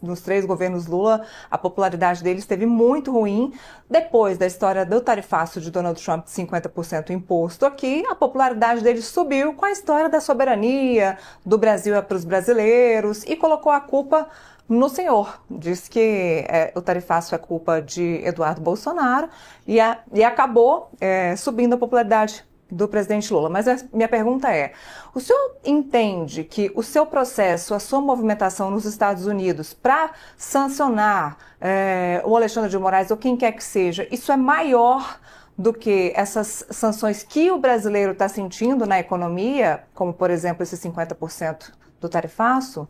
Nos três governos Lula, a popularidade dele esteve muito ruim. Depois da história do tarifaço de Donald Trump de 50% imposto aqui, a popularidade dele subiu com a história da soberania do Brasil para os brasileiros e colocou a culpa no senhor. Diz que o tarifaço é culpa de Eduardo Bolsonaro e acabou subindo a popularidade do presidente Lula. Mas a minha pergunta é: o senhor entende que o seu processo, a sua movimentação nos Estados Unidos para sancionar o Alexandre de Moraes ou quem quer que seja, isso é maior do que essas sanções que o brasileiro está sentindo na economia, como, por exemplo, esse 50% do tarifaço?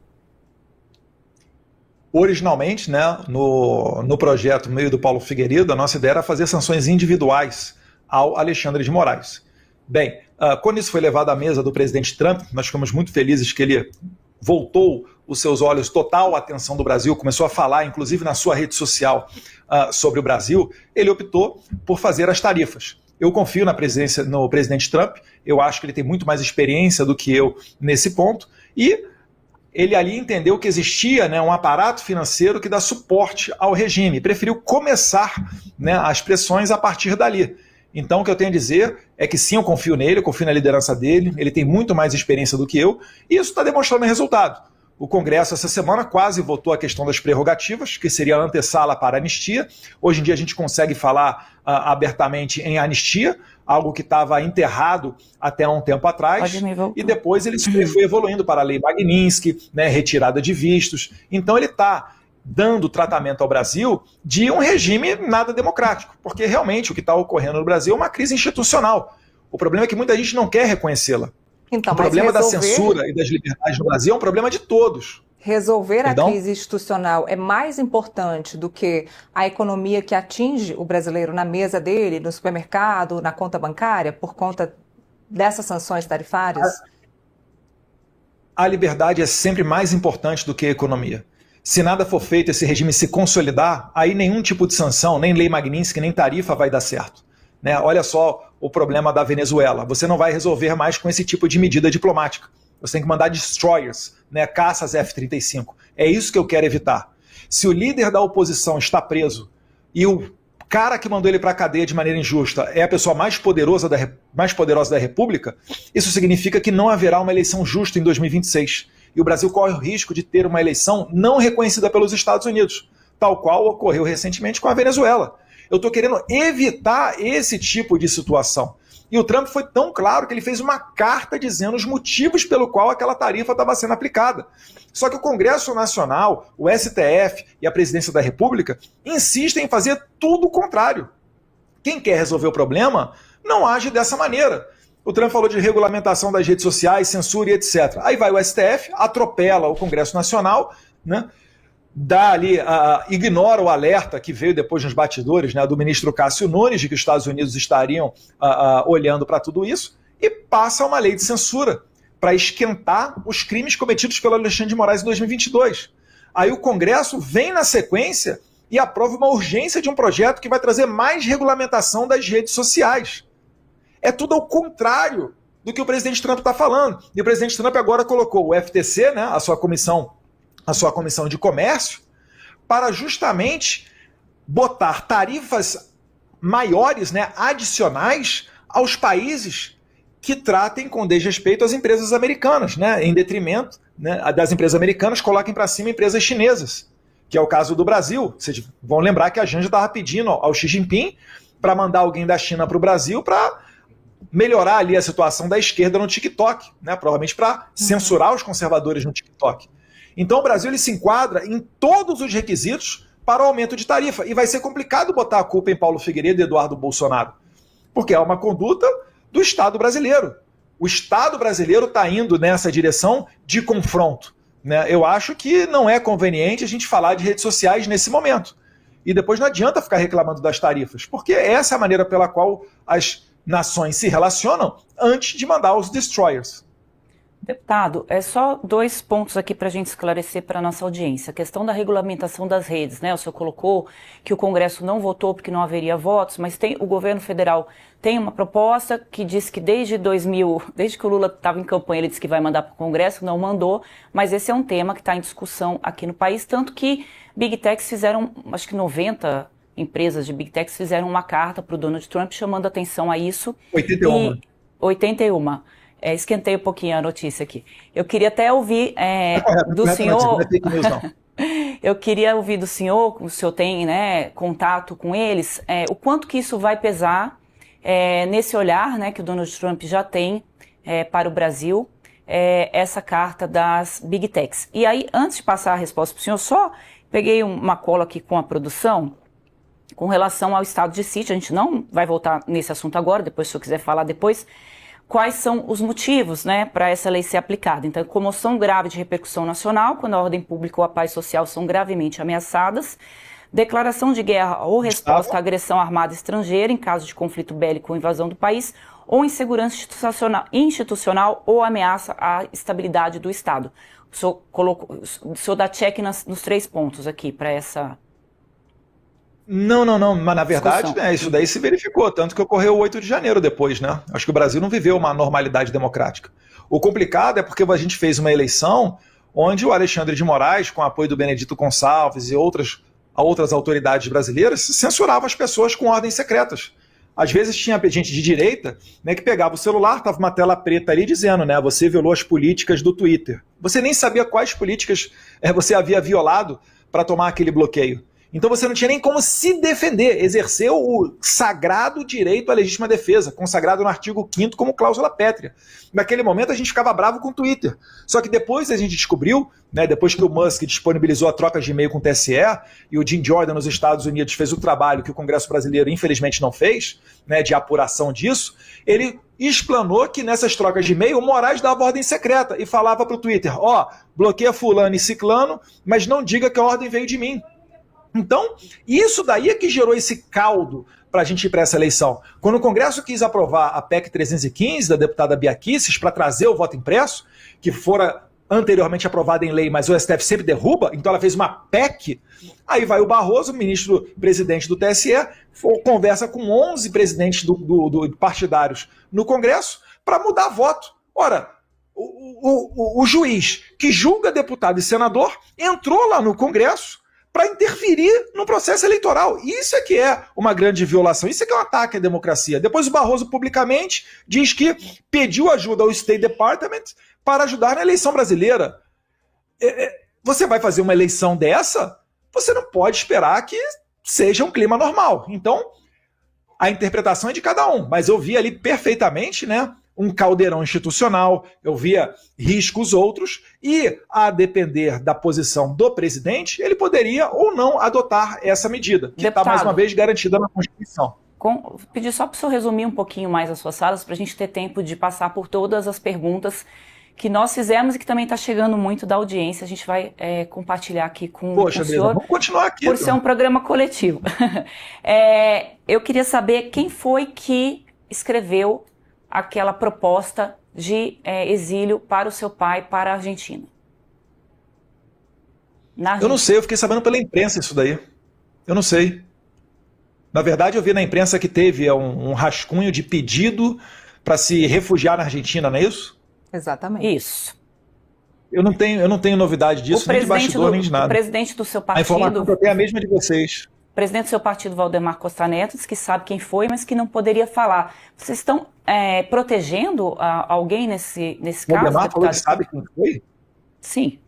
Originalmente, né, no projeto meio do Paulo Figueiredo, a nossa ideia era fazer sanções individuais ao Alexandre de Moraes. Bem, quando isso foi levado à mesa do presidente Trump, nós ficamos muito felizes que ele voltou os seus olhos total à atenção do Brasil, começou a falar, inclusive na sua rede social, sobre o Brasil. Ele optou por fazer as tarifas. Eu confio no presidente Trump, eu acho que ele tem muito mais experiência do que eu nesse ponto, e ele ali entendeu que existia, né, um aparato financeiro que dá suporte ao regime, preferiu começar, né, as pressões a partir dali. Então, o que eu tenho a dizer é que sim, eu confio nele, eu confio na liderança dele, ele tem muito mais experiência do que eu, e isso está demonstrando resultado. O Congresso, essa semana, quase votou a questão das prerrogativas, que seria a antessala para a anistia. Hoje em dia, a gente consegue falar abertamente em anistia, algo que estava enterrado até um tempo atrás, e depois ele foi evoluindo para a Lei Magnitsky, né, retirada de vistos. Então, ele está dando tratamento ao Brasil de um regime nada democrático, porque realmente o que está ocorrendo no Brasil é uma crise institucional. O problema é que muita gente não quer reconhecê-la. Então, o problema da censura e das liberdades no Brasil é um problema de todos. Resolver a crise institucional é mais importante do que a economia que atinge o brasileiro na mesa dele, no supermercado, na conta bancária, por conta dessas sanções tarifárias? A liberdade é sempre mais importante do que a economia. Se nada for feito, esse regime se consolidar, aí nenhum tipo de sanção, nem lei Magnitsky, nem tarifa vai dar certo. Né? Olha só o problema da Venezuela. Você não vai resolver mais com esse tipo de medida diplomática. Você tem que mandar destroyers, né? Caças F-35. É isso que eu quero evitar. Se o líder da oposição está preso e o cara que mandou ele para a cadeia de maneira injusta é a pessoa mais poderosa da República, isso significa que não haverá uma eleição justa em 2026. E o Brasil corre o risco de ter uma eleição não reconhecida pelos Estados Unidos, tal qual ocorreu recentemente com a Venezuela. Eu estou querendo evitar esse tipo de situação. E o Trump foi tão claro que ele fez uma carta dizendo os motivos pelo qual aquela tarifa estava sendo aplicada. Só que o Congresso Nacional, o STF e a Presidência da República insistem em fazer tudo o contrário. Quem quer resolver o problema não age dessa maneira. O Trump falou de regulamentação das redes sociais, censura e etc. Aí vai o STF, atropela o Congresso Nacional, né? Dá ali, ignora o alerta que veio depois nos bastidores, né, do ministro Cássio Nunes, de que os Estados Unidos estariam olhando para tudo isso, e passa uma lei de censura para esquentar os crimes cometidos pelo Alexandre de Moraes em 2022. Aí o Congresso vem na sequência e aprova uma urgência de um projeto que vai trazer mais regulamentação das redes sociais. É tudo ao contrário do que o presidente Trump está falando. E o presidente Trump agora colocou o FTC, né, a sua comissão de comércio, para justamente botar tarifas maiores, né, adicionais aos países que tratem com desrespeito às empresas americanas, né, em detrimento, né, das empresas americanas, coloquem para cima empresas chinesas, que é o caso do Brasil. Vocês vão lembrar que a Janja estava pedindo ao Xi Jinping para mandar alguém da China para o Brasil para melhorar ali a situação da esquerda no TikTok, né, provavelmente para censurar os conservadores no TikTok. Então o Brasil ele se enquadra em todos os requisitos para o aumento de tarifa. E vai ser complicado botar a culpa em Paulo Figueiredo e Eduardo Bolsonaro, porque é uma conduta do Estado brasileiro. O Estado brasileiro está indo nessa direção de confronto. Né? Eu acho que não é conveniente a gente falar de redes sociais nesse momento. E depois não adianta ficar reclamando das tarifas, porque essa é a maneira pela qual as nações se relacionam antes de mandar os destroyers. Deputado, é só 2 pontos aqui para a gente esclarecer para a nossa audiência. A questão da regulamentação das redes, né? O senhor colocou que o Congresso não votou porque não haveria votos, mas o governo federal tem uma proposta que diz que desde que o Lula estava em campanha, ele disse que vai mandar para o Congresso, não mandou, mas esse é um tema que está em discussão aqui no país, tanto que Big Techs fizeram, acho que 90 empresas de Big Techs fizeram uma carta para o Donald Trump chamando atenção a isso. 81. 81. Esquentei um pouquinho a notícia aqui. Eu queria até ouvir do senhor... Eu queria ouvir do senhor, o senhor tem, né, contato com eles, o quanto que isso vai pesar nesse olhar, né, que o Donald Trump já tem para o Brasil, essa carta das Big Techs. E aí, antes de passar a resposta para o senhor, só peguei uma cola aqui com a produção com relação ao estado de sítio. A gente não vai voltar nesse assunto agora, depois se o senhor quiser falar depois. Quais são os motivos, né, para essa lei ser aplicada? Então, comoção grave de repercussão nacional, quando a ordem pública ou a paz social são gravemente ameaçadas, declaração de guerra ou resposta à agressão armada estrangeira em caso de conflito bélico ou invasão do país, ou insegurança institucional ou ameaça à estabilidade do Estado. O senhor dá check nos 3 pontos aqui para essa... Não, mas na verdade, né, isso daí se verificou, tanto que ocorreu o 8 de janeiro depois, né? Acho que o Brasil não viveu uma normalidade democrática. O complicado é porque a gente fez uma eleição onde o Alexandre de Moraes, com o apoio do Benedito Gonçalves e outras autoridades brasileiras, censurava as pessoas com ordens secretas. Às vezes tinha gente de direita, né, que pegava o celular, tava uma tela preta ali dizendo, né, você violou as políticas do Twitter. Você nem sabia quais políticas você havia violado para tomar aquele bloqueio. Então você não tinha nem como se defender, exercer o sagrado direito à legítima defesa, consagrado no artigo 5º como cláusula pétrea. Naquele momento a gente ficava bravo com o Twitter. Só que depois a gente descobriu, né, depois que o Musk disponibilizou a troca de e-mail com o TSE e o Jim Jordan nos Estados Unidos fez o trabalho que o Congresso brasileiro infelizmente não fez, né, de apuração disso, ele explanou que nessas trocas de e-mail o Moraes dava ordem secreta e falava para o Twitter, bloqueia fulano e ciclano, mas não diga que a ordem veio de mim. Então, isso daí é que gerou esse caldo para a gente ir para essa eleição. Quando o Congresso quis aprovar a PEC 315 da deputada Bia Kicis para trazer o voto impresso, que fora anteriormente aprovada em lei, mas o STF sempre derruba, então ela fez uma PEC, aí vai o Barroso, ministro-presidente do TSE, conversa com 11 presidentes do partidários no Congresso para mudar voto. Ora, o juiz que julga deputado e senador entrou lá no Congresso para interferir no processo eleitoral. Isso é que é uma grande violação, isso é que é um ataque à democracia. Depois o Barroso publicamente diz que pediu ajuda ao State Department para ajudar na eleição brasileira. Você vai fazer uma eleição dessa? Você não pode esperar que seja um clima normal. Então, a interpretação é de cada um, mas eu vi ali perfeitamente, né, um caldeirão institucional, eu via riscos outros, e a depender da posição do presidente, ele poderia ou não adotar essa medida, que está mais uma vez garantida na Constituição. Pedir só para o senhor resumir um pouquinho mais as suas salas, para a gente ter tempo de passar por todas as perguntas que nós fizemos e que também está chegando muito da audiência. A gente vai compartilhar aqui com o senhor. Vamos continuar aqui. Por ser um programa coletivo. Eu queria saber quem foi que escreveu aquela proposta de exílio para o seu pai, para a Argentina. Eu não sei, eu fiquei sabendo pela imprensa isso daí. Eu não sei. Na verdade, eu vi na imprensa que teve um rascunho de pedido para se refugiar na Argentina, não é isso? Exatamente. Isso. Eu não tenho novidade disso, nem de bastidor, nem de nada. O presidente do seu partido... A informação que eu tenho é a mesma de vocês. O presidente do seu partido, Valdemar Costa Neto, diz que sabe quem foi, mas que não poderia falar. Vocês estão protegendo alguém nesse caso? Valdemar falou que sabe quem foi? Sim.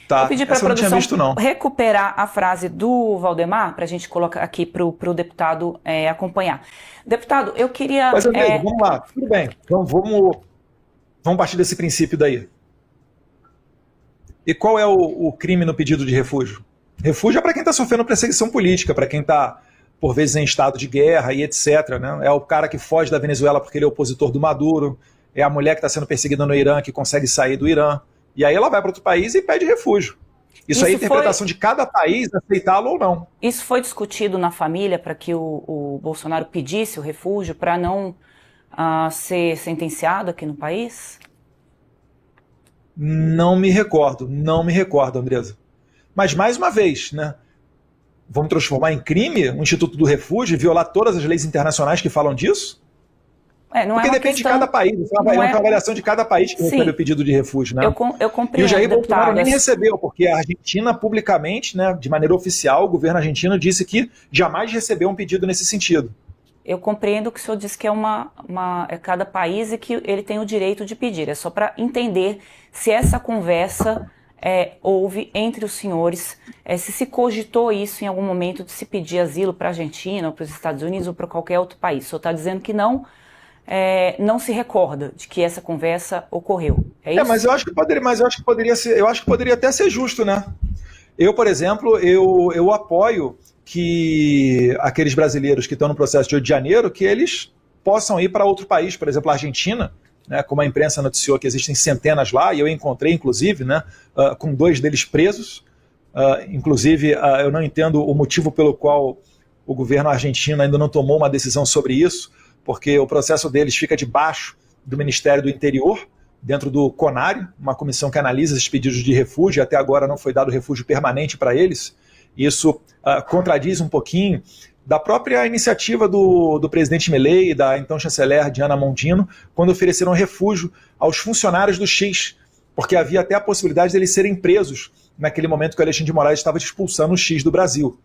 Tá, eu pedi para a produção visto, recuperar a frase do Valdemar, para a gente colocar aqui para o deputado acompanhar. Deputado, eu queria... Mas, amigo, vamos lá, tudo bem. Então, vamos partir desse princípio daí. E qual é o crime no pedido de refúgio? Refúgio é para quem está sofrendo perseguição política, para quem está, por vezes, em estado de guerra e etc. Né? É o cara que foge da Venezuela porque ele é opositor do Maduro, é a mulher que está sendo perseguida no Irã que consegue sair do Irã. E aí ela vai para outro país e pede refúgio. Isso aí é a interpretação de cada país, aceitá-lo ou não. Isso foi discutido na família para que o Bolsonaro pedisse o refúgio para não ser sentenciado aqui no país? Não me recordo, Andresa. Mas, mais uma vez, né, vamos transformar em crime o Instituto do Refúgio e violar todas as leis internacionais que falam disso? Porque depende de cada país. É uma avaliação de cada país que recebe o pedido de refúgio. Né? Eu compreendo, e o Jair Bolsonaro nem recebeu, porque a Argentina, publicamente, né, de maneira oficial, o governo argentino disse que jamais recebeu um pedido nesse sentido. Eu compreendo que o senhor disse que é cada país e que ele tem o direito de pedir. É só para entender se essa conversa houve entre os senhores, se cogitou isso em algum momento de se pedir asilo para a Argentina, ou para os Estados Unidos, ou para qualquer outro país. O senhor está dizendo que não se recorda de que essa conversa ocorreu. É isso? Mas eu acho que poderia até ser justo, né? Eu, por exemplo, eu apoio que aqueles brasileiros que estão no processo de Rio de Janeiro, que eles possam ir para outro país, por exemplo, a Argentina, né, como a imprensa noticiou que existem centenas lá, e eu encontrei, inclusive, né, com 2 deles presos. Inclusive, eu não entendo o motivo pelo qual o governo argentino ainda não tomou uma decisão sobre isso, porque o processo deles fica debaixo do Ministério do Interior, dentro do CONARE, uma comissão que analisa esses pedidos de refúgio, até agora não foi dado refúgio permanente para eles. Isso contradiz um pouquinho da própria iniciativa do presidente Milei e da então chanceler Diana Mondino, quando ofereceram refúgio aos funcionários do X, porque havia até a possibilidade de eles serem presos naquele momento que o Alexandre de Moraes estava expulsando o X do Brasil.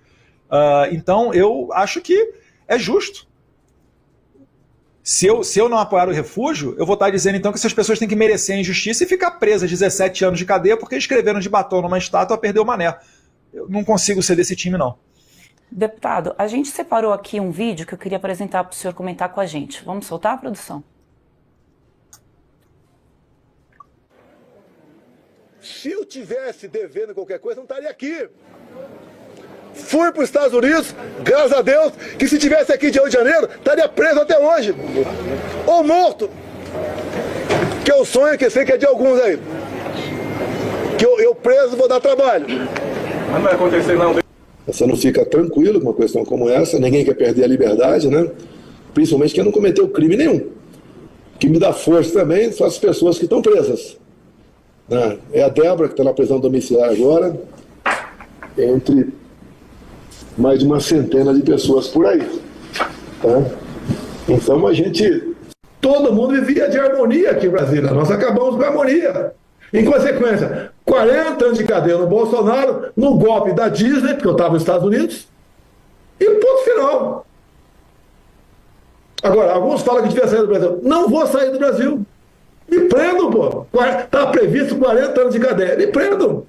Então, eu acho que é justo. Se eu não apoiar o refúgio, eu vou estar dizendo então que essas pessoas têm que merecer a injustiça e ficar presas 17 anos de cadeia porque escreveram de batom numa estátua a perder o mané. Eu não consigo ser desse time, não. Deputado, a gente separou aqui um vídeo que eu queria apresentar para o senhor comentar com a gente. Vamos soltar, produção? Se eu tivesse devendo qualquer coisa, não estaria aqui. Fui para os Estados Unidos, graças a Deus, que se tivesse aqui de 8 de janeiro, estaria preso até hoje. Ou morto. Que é o sonho que eu sei que é de alguns aí. Que eu preso vou dar trabalho. Mas não vai acontecer não. Você não fica tranquilo com uma questão como essa, ninguém quer perder a liberdade, né? Principalmente quem não cometeu crime nenhum. O que me dá força também são as pessoas que estão presas. Né? É a Débora, que está na prisão domiciliar agora, entre mais de uma centena de pessoas por aí. Tá? Então todo mundo vivia de harmonia aqui em Brasília, nós acabamos com a harmonia. Em consequência, 40 anos de cadeia no Bolsonaro, no golpe da Disney, porque eu estava nos Estados Unidos, e ponto final. Agora, alguns falam que devia sair do Brasil. Não vou sair do Brasil. Me prendam, pô. Está previsto 40 anos de cadeia. Me prendam.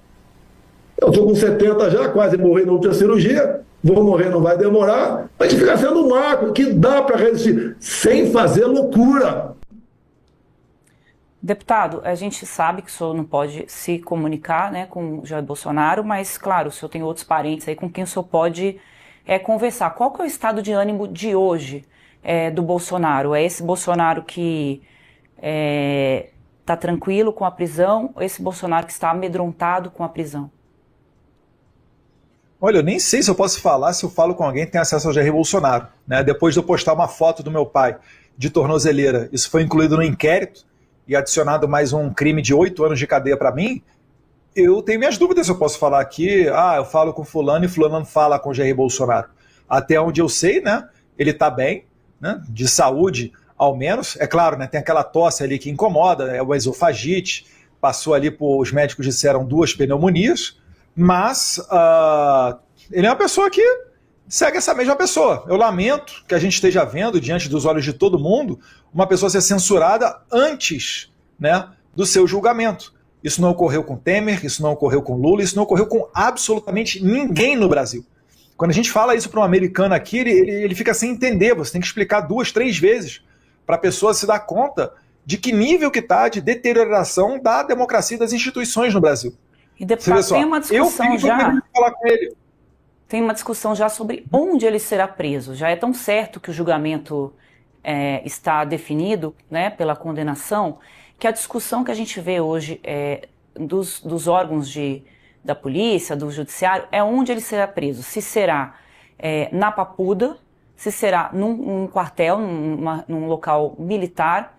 Eu estou com 70 já, quase morri na última cirurgia. Vou morrer, não vai demorar. Mas fica sendo um marco que dá para resistir, sem fazer loucura. Deputado, a gente sabe que o senhor não pode se comunicar, né, com o Jair Bolsonaro, mas, claro, o senhor tem outros parentes aí com quem o senhor pode conversar. Qual que é o estado de ânimo de hoje do Bolsonaro? É esse Bolsonaro que está tranquilo com a prisão ou esse Bolsonaro que está amedrontado com a prisão? Olha, eu nem sei se eu posso falar se eu falo com alguém que tem acesso ao Jair Bolsonaro. Né? Depois de eu postar uma foto do meu pai de tornozeleira, isso foi incluído no inquérito e adicionado mais um crime de 8 anos de cadeia para mim, eu tenho minhas dúvidas se eu posso falar aqui, eu falo com fulano e fulano não fala com Jair Bolsonaro. Até onde eu sei, né, ele está bem, né, de saúde ao menos. É claro, né, tem aquela tosse ali que incomoda, é o esofagite, passou ali, os médicos disseram 2 pneumonias, mas ele é uma pessoa que segue essa mesma pessoa. Eu lamento que a gente esteja vendo, diante dos olhos de todo mundo, uma pessoa ser censurada antes, né, do seu julgamento. Isso não ocorreu com Temer, isso não ocorreu com Lula, isso não ocorreu com absolutamente ninguém no Brasil. Quando a gente fala isso para um americano aqui, ele fica sem entender. Você tem que explicar 2, 3 vezes para a pessoa se dar conta de que nível que está de deterioração da democracia e das instituições no Brasil. E deputado, tem uma discussão já... falar com ele. Tem uma discussão já sobre onde ele será preso. Já é tão certo que o julgamento está definido, né, pela condenação, que a discussão que a gente vê hoje dos órgãos da polícia, do judiciário, é onde ele será preso. Se será na Papuda, se será num quartel, num local militar,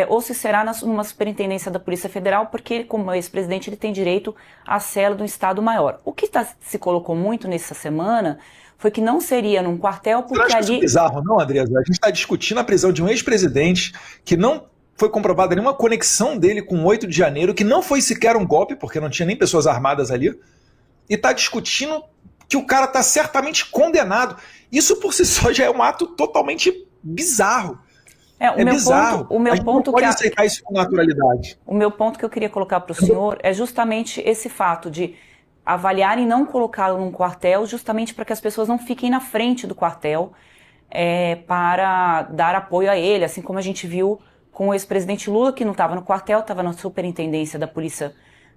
ou se será numa superintendência da Polícia Federal, porque ele, como ex-presidente, ele tem direito à cela do Estado-Maior. O que se colocou muito nessa semana foi que não seria num quartel, porque ali... Isso é bizarro, não, Andresa? A gente está discutindo a prisão de um ex-presidente que não foi comprovada nenhuma conexão dele com o 8 de janeiro, que não foi sequer um golpe, porque não tinha nem pessoas armadas ali, e está discutindo que o cara está certamente condenado. Isso por si só já é um ato totalmente bizarro. Bizarro. O meu ponto não pode aceitar isso com naturalidade. O meu ponto que eu queria colocar para o senhor é justamente esse fato de avaliar e não colocá-lo num quartel, justamente para que as pessoas não fiquem na frente do quartel para dar apoio a ele, assim como a gente viu com o ex-presidente Lula, que não estava no quartel, estava na superintendência da Polícia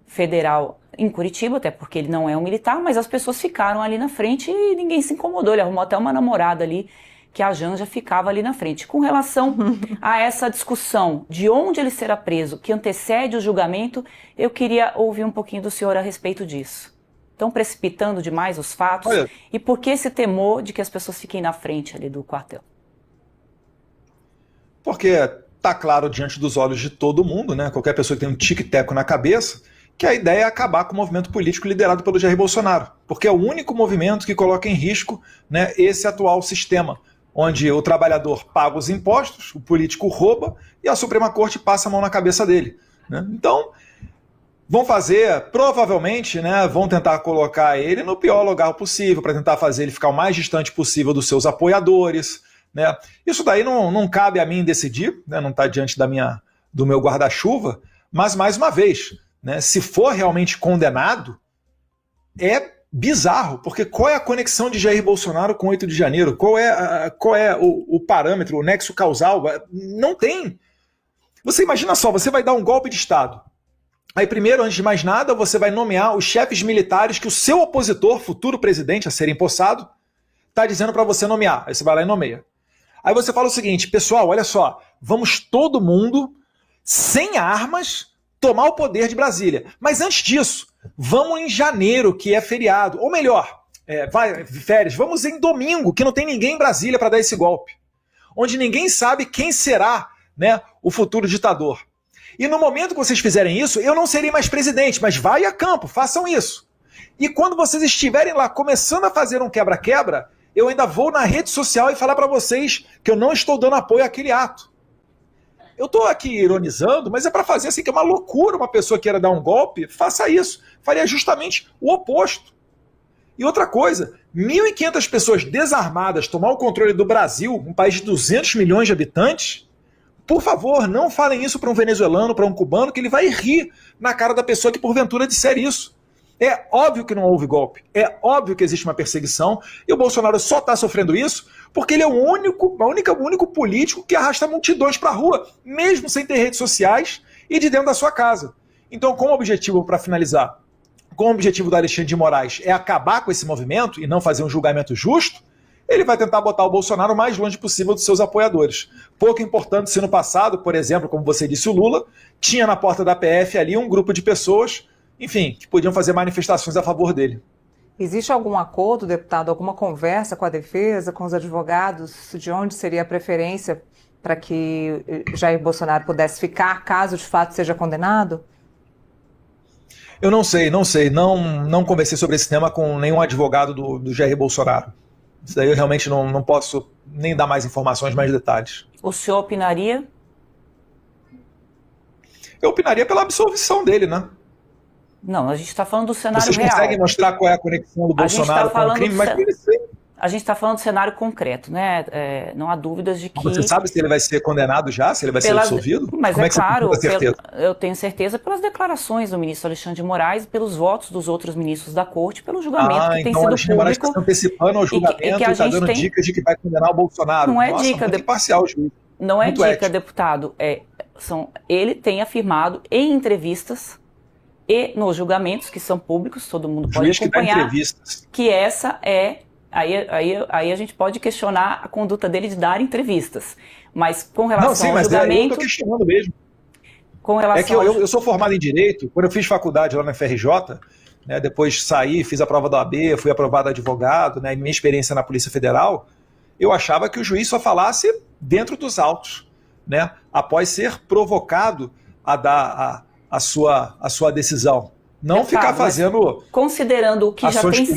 Federal em Curitiba, até porque ele não é um militar, mas as pessoas ficaram ali na frente e ninguém se incomodou. Ele arrumou até uma namorada ali, que a Janja ficava ali na frente. Com relação a essa discussão de onde ele será preso, que antecede o julgamento, eu queria ouvir um pouquinho do senhor a respeito disso. Estão precipitando demais os fatos? Olha, e por que esse temor de que as pessoas fiquem na frente ali do quartel? Porque está claro diante dos olhos de todo mundo, né? Qualquer pessoa que tem um tic-teco na cabeça, que a ideia é acabar com o movimento político liderado pelo Jair Bolsonaro. Porque é o único movimento que coloca em risco, né, esse atual sistema, onde o trabalhador paga os impostos, o político rouba e a Suprema Corte passa a mão na cabeça dele. Né? Então, Vão fazer, provavelmente, né, vão tentar colocar ele no pior lugar possível, para tentar fazer ele ficar o mais distante possível dos seus apoiadores. Né? Isso daí não cabe a mim decidir, né, não está diante do meu guarda-chuva, mas, mais uma vez, né, se for realmente condenado, é bizarro, porque qual é a conexão de Jair Bolsonaro com 8 de janeiro? Qual é o parâmetro, o nexo causal? Não tem. Você imagina só, você vai dar um golpe de Estado. Aí primeiro, antes de mais nada, você vai nomear os chefes militares que o seu opositor, futuro presidente a ser empossado, está dizendo para você nomear. Aí você vai lá e nomeia. Aí você fala o seguinte, pessoal, olha só, vamos todo mundo, sem armas, tomar o poder de Brasília. Mas antes disso, vamos em janeiro, que é feriado. Ou melhor, férias, vamos em domingo, que não tem ninguém em Brasília para dar esse golpe. Onde ninguém sabe quem será, né, o futuro ditador. E no momento que vocês fizerem isso, eu não serei mais presidente, mas vai a campo, façam isso. E quando vocês estiverem lá começando a fazer um quebra-quebra, eu ainda vou na rede social e falar para vocês que eu não estou dando apoio àquele ato. Eu estou aqui ironizando, mas é para fazer assim, que é uma loucura uma pessoa queira dar um golpe, faça isso. Faria justamente o oposto. E outra coisa, 1.500 pessoas desarmadas tomar o controle do Brasil, um país de 200 milhões de habitantes, por favor, não falem isso para um venezuelano, para um cubano, que ele vai rir na cara da pessoa que porventura disser isso. É óbvio que não houve golpe, é óbvio que existe uma perseguição, e o Bolsonaro só está sofrendo isso porque ele é o único político que arrasta multidões para a rua, mesmo sem ter redes sociais e de dentro da sua casa. Então, como objetivo, para finalizar, como o objetivo do Alexandre de Moraes é acabar com esse movimento e não fazer um julgamento justo, ele vai tentar botar o Bolsonaro o mais longe possível dos seus apoiadores. Pouco importante se no passado, por exemplo, como você disse, o Lula tinha na porta da PF ali um grupo de pessoas, enfim, que podiam fazer manifestações a favor dele. Existe algum acordo, deputado, alguma conversa com a defesa, com os advogados, de onde seria a preferência para que Jair Bolsonaro pudesse ficar, caso de fato seja condenado? Eu não sei. Não conversei sobre esse tema com nenhum advogado do Jair Bolsonaro. Isso daí eu realmente não posso nem dar mais informações, mais detalhes. O senhor opinaria? Eu opinaria pela absolvição dele, né? Não, a gente está falando do cenário real. Vocês conseguem mostrar qual é a conexão do Bolsonaro com o crime? A gente está falando do cenário concreto, né? Não há dúvidas de que... Você sabe se ele vai ser condenado já? Se ele vai ser absolvido? Mas como é claro, que você tem certeza? Eu tenho certeza pelas declarações do ministro Alexandre de Moraes, pelos votos dos outros ministros da corte, pelo julgamento que tem sido Alexandre de Moraes público. está se antecipando ao julgamento e está dando dicas de que vai condenar o Bolsonaro. Não é Nossa, dica, muito imparcial o juiz. Não é muito dica, ético. deputado. Ele tem afirmado em entrevistas e nos julgamentos, que são públicos, todo mundo pode acompanhar, que essa é... Aí a gente pode questionar a conduta dele de dar entrevistas. Mas com relação ao julgamento... Eu estou questionando mesmo. Com relação é que eu sou formado em Direito, quando eu fiz faculdade lá na FRJ, né, depois saí, fiz a prova da OAB, fui aprovado advogado, né, minha experiência na Polícia Federal, eu achava que o juiz só falasse dentro dos autos, né, após ser provocado a dar a sua decisão. Não ficar fazendo... Considerando o que já tem...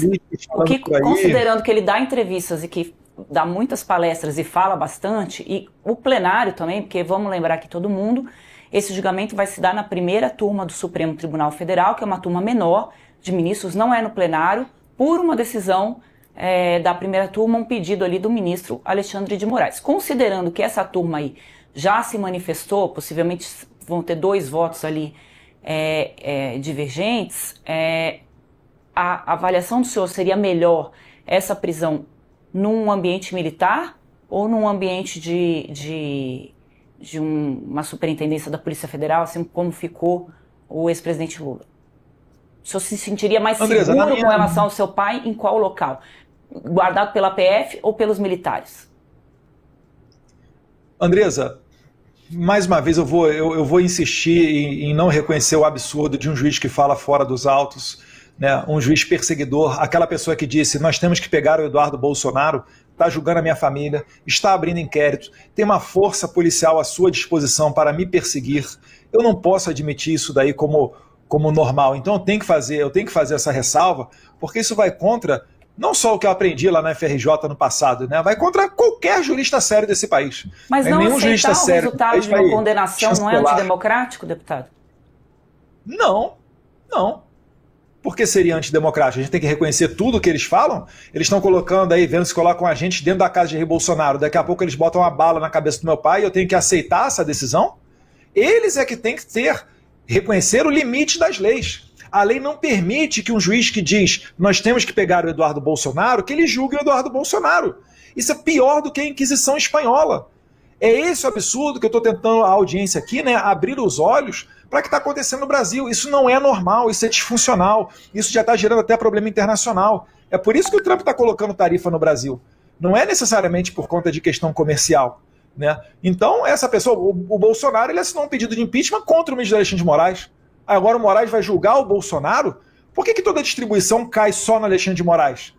Considerando que ele dá entrevistas e que dá muitas palestras e fala bastante, e o plenário também, porque vamos lembrar que todo mundo, esse julgamento vai se dar na primeira turma do Supremo Tribunal Federal, que é uma turma menor de ministros, não é no plenário, por uma decisão da primeira turma, um pedido ali do ministro Alexandre de Moraes. Considerando que essa turma aí já se manifestou, possivelmente vão ter 2 votos ali divergentes, a avaliação do senhor seria melhor essa prisão num ambiente militar ou num ambiente de uma superintendência da Polícia Federal, assim como ficou o ex-presidente Lula? O senhor se sentiria mais seguro com relação ao seu pai em qual local? Guardado pela PF ou pelos militares? Andresa, mais uma vez eu vou insistir em não reconhecer o absurdo de um juiz que fala fora dos autos, né, um juiz perseguidor, aquela pessoa que disse: nós temos que pegar o Eduardo Bolsonaro, está julgando a minha família, está abrindo inquérito, tem uma força policial à sua disposição para me perseguir. Eu não posso admitir isso daí como normal. Então eu tenho que fazer essa ressalva, porque isso vai contra não só o que eu aprendi lá na FRJ no passado, né? Vai contra qualquer jurista sério desse país. Mas não aceitar o resultado de uma condenação não é antidemocrático, deputado? Não, Não. Por que seria antidemocrático? A gente tem que reconhecer tudo o que eles falam? Eles estão colocando aí, vendo se colocam a gente dentro da casa de Jair Bolsonaro. Daqui a pouco eles botam uma bala na cabeça do meu pai e eu tenho que aceitar essa decisão? Eles é que têm que reconhecer o limite das leis. A lei não permite que um juiz que diz nós temos que pegar o Eduardo Bolsonaro, que ele julgue o Eduardo Bolsonaro. Isso é pior do que a Inquisição Espanhola. É esse o absurdo que eu estou tentando a audiência aqui, né, abrir os olhos para o que está acontecendo no Brasil. Isso não é normal, isso é disfuncional, isso já está gerando até problema internacional. É por isso que o Trump está colocando tarifa no Brasil. Não é necessariamente por conta de questão comercial, né? Então, essa pessoa, o Bolsonaro, ele assinou um pedido de impeachment contra o ministro Alexandre de Moraes. Agora o Moraes vai julgar o Bolsonaro? Por que toda a distribuição cai só no Alexandre de Moraes?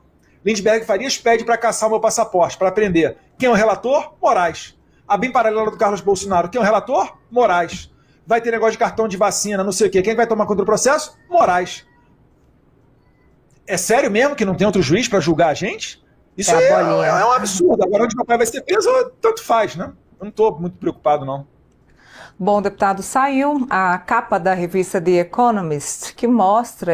Lindbergh Farias pede para caçar o meu passaporte, para prender. Quem é o relator? Moraes. A bem paralela do Carlos Bolsonaro. Quem é o relator? Moraes. Vai ter negócio de cartão de vacina, não sei o quê. Quem vai tomar conta do processo? Moraes. É sério mesmo que não tem outro juiz para julgar a gente? Isso é um absurdo. Agora onde meu pai vai ser preso, tanto faz, né? Eu não estou muito preocupado, não. Bom, deputado, saiu a capa da revista The Economist, que mostra,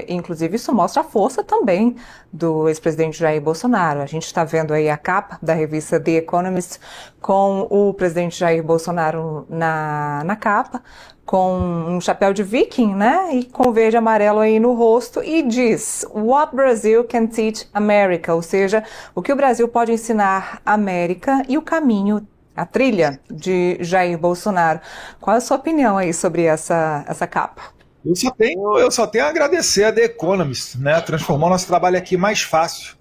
inclusive isso mostra a força também do ex-presidente Jair Bolsonaro. A gente está vendo aí a capa da revista The Economist com o presidente Jair Bolsonaro na capa, com um chapéu de viking, né, e com verde e amarelo aí no rosto, e diz What Brazil can teach America, ou seja, o que o Brasil pode ensinar a América e o caminho, a trilha de Jair Bolsonaro. Qual é a sua opinião aí sobre essa capa? Eu só tenho a agradecer a The Economist, né? Transformou nosso trabalho aqui mais fácil.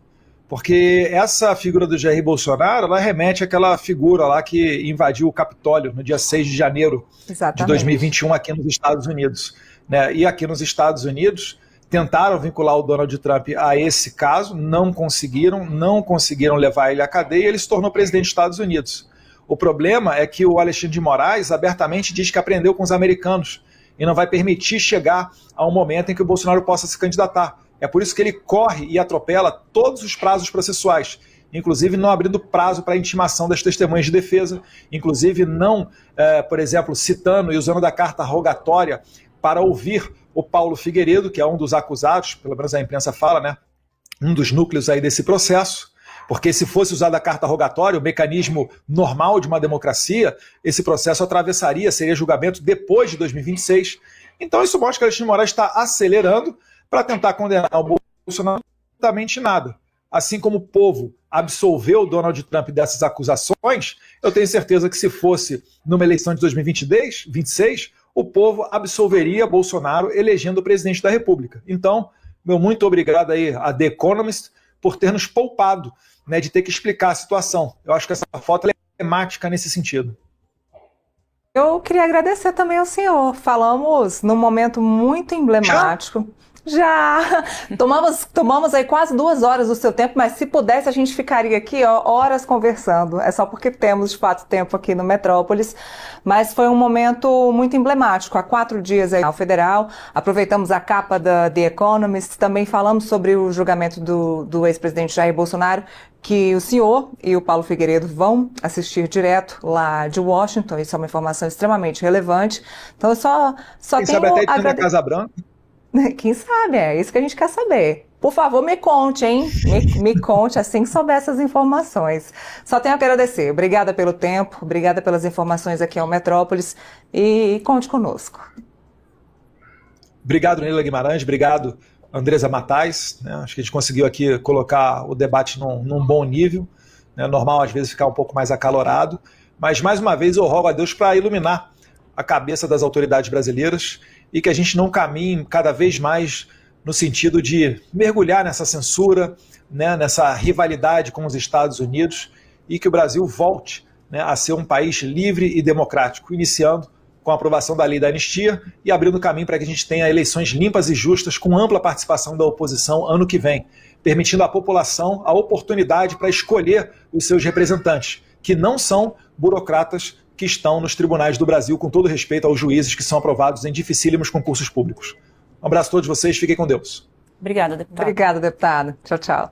Porque essa figura do Jair Bolsonaro, ela remete àquela figura lá que invadiu o Capitólio no dia 6 de janeiro de 2021 aqui nos Estados Unidos, né? E aqui nos Estados Unidos tentaram vincular o Donald Trump a esse caso, não conseguiram levar ele à cadeia e ele se tornou presidente dos Estados Unidos. O problema é que o Alexandre de Moraes abertamente diz que aprendeu com os americanos e não vai permitir chegar a um momento em que o Bolsonaro possa se candidatar. É por isso que ele corre e atropela todos os prazos processuais, inclusive não abrindo prazo para a intimação das testemunhas de defesa, inclusive não, por exemplo, citando e usando da carta rogatória para ouvir o Paulo Figueiredo, que é um dos acusados, pelo menos a imprensa fala, né, um dos núcleos aí desse processo. Porque se fosse usada a carta rogatória, o mecanismo normal de uma democracia, esse processo atravessaria, seria julgamento depois de 2026. Então isso mostra que Alexandre de Moraes está acelerando para tentar condenar o Bolsonaro absolutamente nada. Assim como o povo absolveu o Donald Trump dessas acusações, eu tenho certeza que se fosse numa eleição de 2026, o povo absolveria Bolsonaro elegendo o presidente da República. Então, meu muito obrigado aí a The Economist por ter nos poupado, né, de ter que explicar a situação. Eu acho que essa foto é emblemática nesse sentido. Eu queria agradecer também ao senhor. Falamos num momento muito emblemático. Já! Tomamos aí quase 2 horas do seu tempo, mas se pudesse a gente ficaria aqui horas conversando. É só porque temos, de fato, tempo aqui no Metrópolis. Mas foi um momento muito emblemático. Há 4 dias aí ao Federal, aproveitamos a capa da The Economist, também falamos sobre o julgamento do ex-presidente Jair Bolsonaro, que o senhor e o Paulo Figueiredo vão assistir direto lá de Washington. Isso é uma informação extremamente relevante. Então eu só Quem tenho sabe até na Casa Branca. Quem sabe, é isso que a gente quer saber. Por favor, me conte, hein? Me conte assim que souber essas informações. Só tenho a agradecer. Obrigada pelo tempo, obrigada pelas informações aqui ao Metrópolis e conte conosco. Obrigado, Neila Guimarães, obrigado, Andresa Matais. Né? Acho que a gente conseguiu aqui colocar o debate num bom nível. Né? Normal, às vezes, ficar um pouco mais acalorado. Mas, mais uma vez, eu rogo a Deus para iluminar a cabeça das autoridades brasileiras e que a gente não caminhe cada vez mais no sentido de mergulhar nessa censura, né, nessa rivalidade com os Estados Unidos e que o Brasil volte, né, a ser um país livre e democrático, iniciando com a aprovação da lei da anistia e abrindo caminho para que a gente tenha eleições limpas e justas com ampla participação da oposição ano que vem, permitindo à população a oportunidade para escolher os seus representantes, que não são burocratas que estão nos tribunais do Brasil, com todo respeito aos juízes que são aprovados em dificílimos concursos públicos. Um abraço a todos vocês, fiquem com Deus. Obrigada, deputado. Obrigada, deputado. Tchau, tchau.